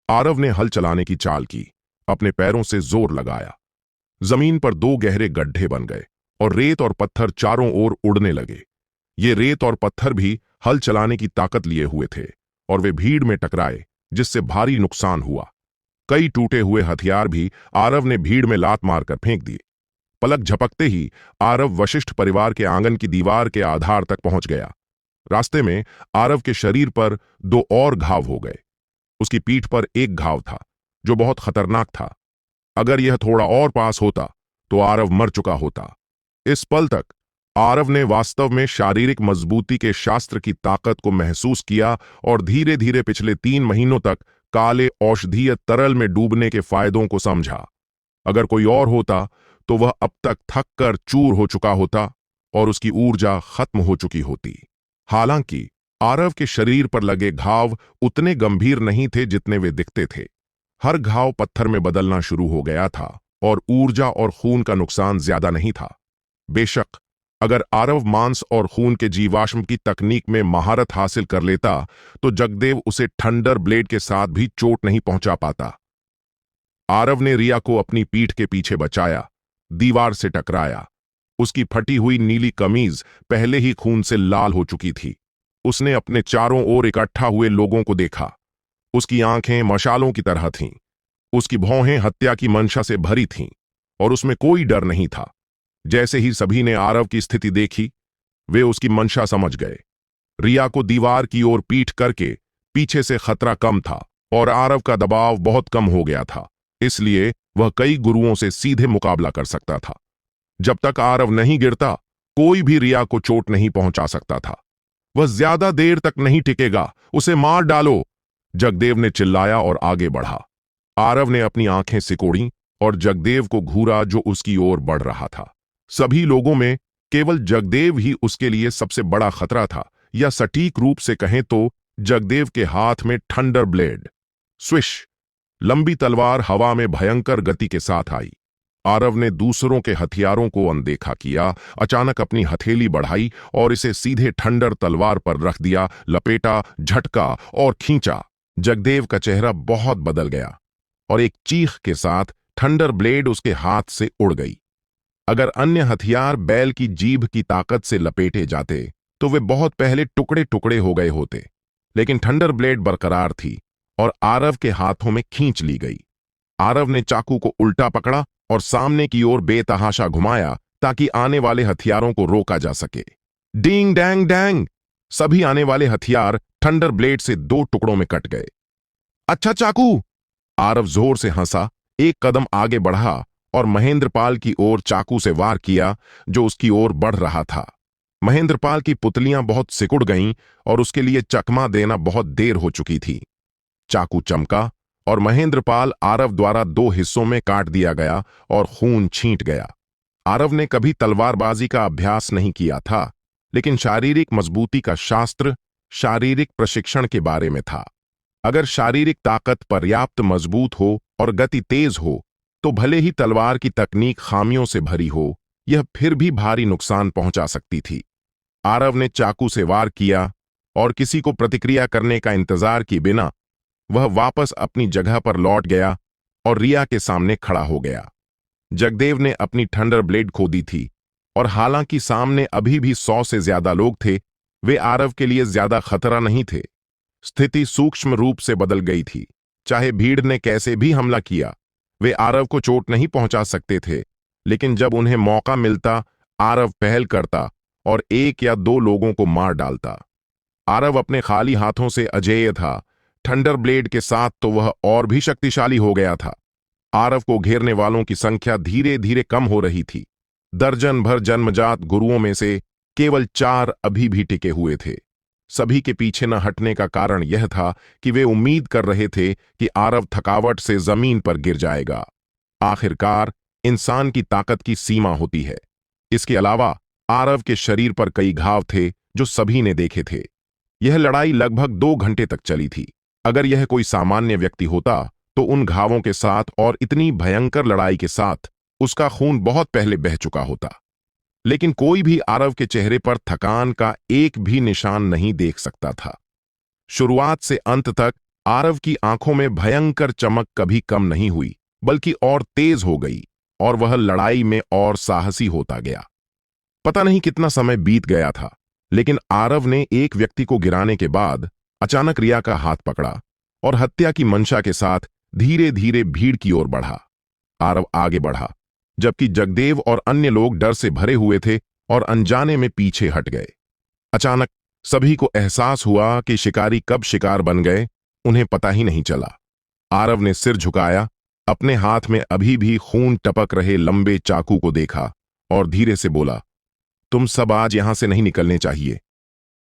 आरव ने हल चलाने की चाल की, अपने पैरों से जोर लगाया। जमीन पर 2 गहरे गड्ढे बन गए और रेत और पत्थर चारों ओर उड़ने लगे। ये रेत और पत्थर भी हल चलाने की ताकत लिए हुए थे और वे भीड़ में टकराए, जिससे भारी नुकसान हुआ। कई टूटे हुए हथियार भी आरव ने भीड़ में लात मारकर फेंक दिए। पलक झपकते ही आरव वशिष्ठ परिवार के आंगन की दीवार के आधार तक पहुंच गया। रास्ते में आरव के शरीर पर 2 और घाव हो गए। उसकी पीठ पर एक घाव था, जो बहुत खतरनाक था। अगर यह थोड़ा और पास होता तो आरव मर चुका होता। इस पल तक आरव ने वास्तव में शारीरिक मजबूती के शास्त्र की ताकत को महसूस किया और धीरे धीरे पिछले 3 महीनों तक काले औषधीय तरल में डूबने के फायदों को समझा। अगर कोई और होता तो वह अब तक थक कर चूर हो चुका होता और उसकी ऊर्जा खत्म हो चुकी होती। हालांकि आरव के शरीर पर लगे घाव उतने गंभीर नहीं थे जितने वे दिखते थे। हर घाव पत्थर में बदलना शुरू हो गया था और ऊर्जा और खून का नुकसान ज्यादा नहीं था। बेशक अगर आरव मांस और खून के जीवाश्म की तकनीक में महारत हासिल कर लेता तो जगदेव उसे थंडर ब्लेड के साथ भी चोट नहीं पहुंचा पाता। आरव ने रिया को अपनी पीठ के पीछे बचाया, दीवार से टकराया। उसकी फटी हुई नीली कमीज पहले ही खून से लाल हो चुकी थी। उसने अपने चारों ओर इकट्ठा हुए लोगों को देखा। उसकी आंखें मशालों की तरह थीं। उसकी भौहें हत्या की मंशा से भरी थीं और उसमें कोई डर नहीं था। जैसे ही सभी ने आरव की स्थिति देखी, वे उसकी मंशा समझ गए। रिया को दीवार की ओर पीठ करके पीछे से खतरा कम था और आरव का दबाव बहुत कम हो गया था, इसलिए वह कई गुरुओं से सीधे मुकाबला कर सकता था। जब तक आरव नहीं गिरता, कोई भी रिया को चोट नहीं पहुंचा सकता था। वह ज्यादा देर तक नहीं टिकेगा, उसे मार डालो, जगदेव ने चिल्लाया और आगे बढ़ा। आरव ने अपनी आंखें सिकोड़ी और जगदेव को घूरा, जो उसकी ओर बढ़ रहा था। सभी लोगों में केवल जगदेव ही उसके लिए सबसे बड़ा खतरा था, या सटीक रूप से कहें तो जगदेव के हाथ में थंडर ब्लेड। स्विश! लंबी तलवार हवा में भयंकर गति के साथ आई। आरव ने दूसरों के हथियारों को अनदेखा किया, अचानक अपनी हथेली बढ़ाई और इसे सीधे थंडर तलवार पर रख दिया, लपेटा, झटका और खींचा। जगदेव का चेहरा बहुत बदल गया और एक चीख के साथ थंडर ब्लेड उसके हाथ से उड़ गई। अगर अन्य हथियार बैल की जीभ की ताकत से लपेटे जाते तो वे बहुत पहले टुकड़े टुकड़े हो गए होते, लेकिन थंडर ब्लेड बरकरार थी और आरव के हाथों में खींच ली गई। आरव ने चाकू को उल्टा पकड़ा और सामने की ओर बेतहाशा घुमाया ताकि आने वाले हथियारों को रोका जा सके। डींग डैंग डैंग! सभी आने वाले हथियार थंडर ब्लेड से 2 टुकड़ों में कट गए। अच्छा चाकू! आरव जोर से हंसा, एक कदम आगे बढ़ा और महेंद्रपाल की ओर चाकू से वार किया, जो उसकी ओर बढ़ रहा था। महेंद्रपाल की पुतलियां बहुत सिकुड़ गईं और उसके लिए चकमा देना बहुत देर हो चुकी थी। चाकू चमका और महेंद्रपाल आरव द्वारा दो हिस्सों में काट दिया गया और खून छींट गया। आरव ने कभी तलवारबाजी का अभ्यास नहीं किया था, लेकिन शारीरिक मजबूती का शास्त्र शारीरिक प्रशिक्षण के बारे में था। अगर शारीरिक ताकत पर्याप्त मजबूत हो और गति तेज हो, तो भले ही तलवार की तकनीक खामियों से भरी हो, यह फिर भी भारी नुकसान पहुंचा सकती थी। आरव ने चाकू से वार किया और किसी को प्रतिक्रिया करने का इंतजार किए बिना वह वापस अपनी जगह पर लौट गया और रिया के सामने खड़ा हो गया। जगदेव ने अपनी थंडर ब्लेड खो दी थी और हालांकि सामने अभी भी 100 से ज्यादा लोग थे, वे आरव के लिए ज्यादा खतरा नहीं थे। स्थिति सूक्ष्म रूप से बदल गई थी। चाहे भीड़ ने कैसे भी हमला किया, वे आरव को चोट नहीं पहुंचा सकते थे, लेकिन जब उन्हें मौका मिलता, आरव पहल करता और एक या दो लोगों को मार डालता। आरव अपने खाली हाथों से अजेय था, थंडर ब्लेड के साथ तो वह और भी शक्तिशाली हो गया था। आरव को घेरने वालों की संख्या धीरे धीरे कम हो रही थी। दर्जन भर जन्मजात गुरुओं में से केवल 4 अभी भी टिके हुए थे। सभी के पीछे न हटने का कारण यह था कि वे उम्मीद कर रहे थे कि आरव थकावट से जमीन पर गिर जाएगा। आखिरकार इंसान की ताकत की सीमा होती है। इसके अलावा आरव के शरीर पर कई घाव थे जो सभी ने देखे थे। यह लड़ाई लगभग 2 घंटे तक चली थी। अगर यह कोई सामान्य व्यक्ति होता तो उन घावों के साथ और इतनी भयंकर लड़ाई के साथ उसका खून बहुत पहले बह चुका होता। लेकिन कोई भी आरव के चेहरे पर थकान का एक भी निशान नहीं देख सकता था। शुरुआत से अंत तक आरव की आंखों में भयंकर चमक कभी कम नहीं हुई, बल्कि और तेज हो गई और वह लड़ाई में और साहसी होता गया। पता नहीं कितना समय बीत गया था, लेकिन आरव ने एक व्यक्ति को गिराने के बाद अचानक रिया का हाथ पकड़ा और हत्या की मंशा के साथ धीरे धीरे भीड़ की ओर बढ़ा। आरव आगे बढ़ा, जबकि जगदेव और अन्य लोग डर से भरे हुए थे और अनजाने में पीछे हट गए। अचानक सभी को एहसास हुआ कि शिकारी कब शिकार बन गए, उन्हें पता ही नहीं चला। आरव ने सिर झुकाया, अपने हाथ में अभी भी खून टपक रहे लंबे चाकू को देखा और धीरे से बोला, तुम सब आज यहां से नहीं निकलने चाहिए।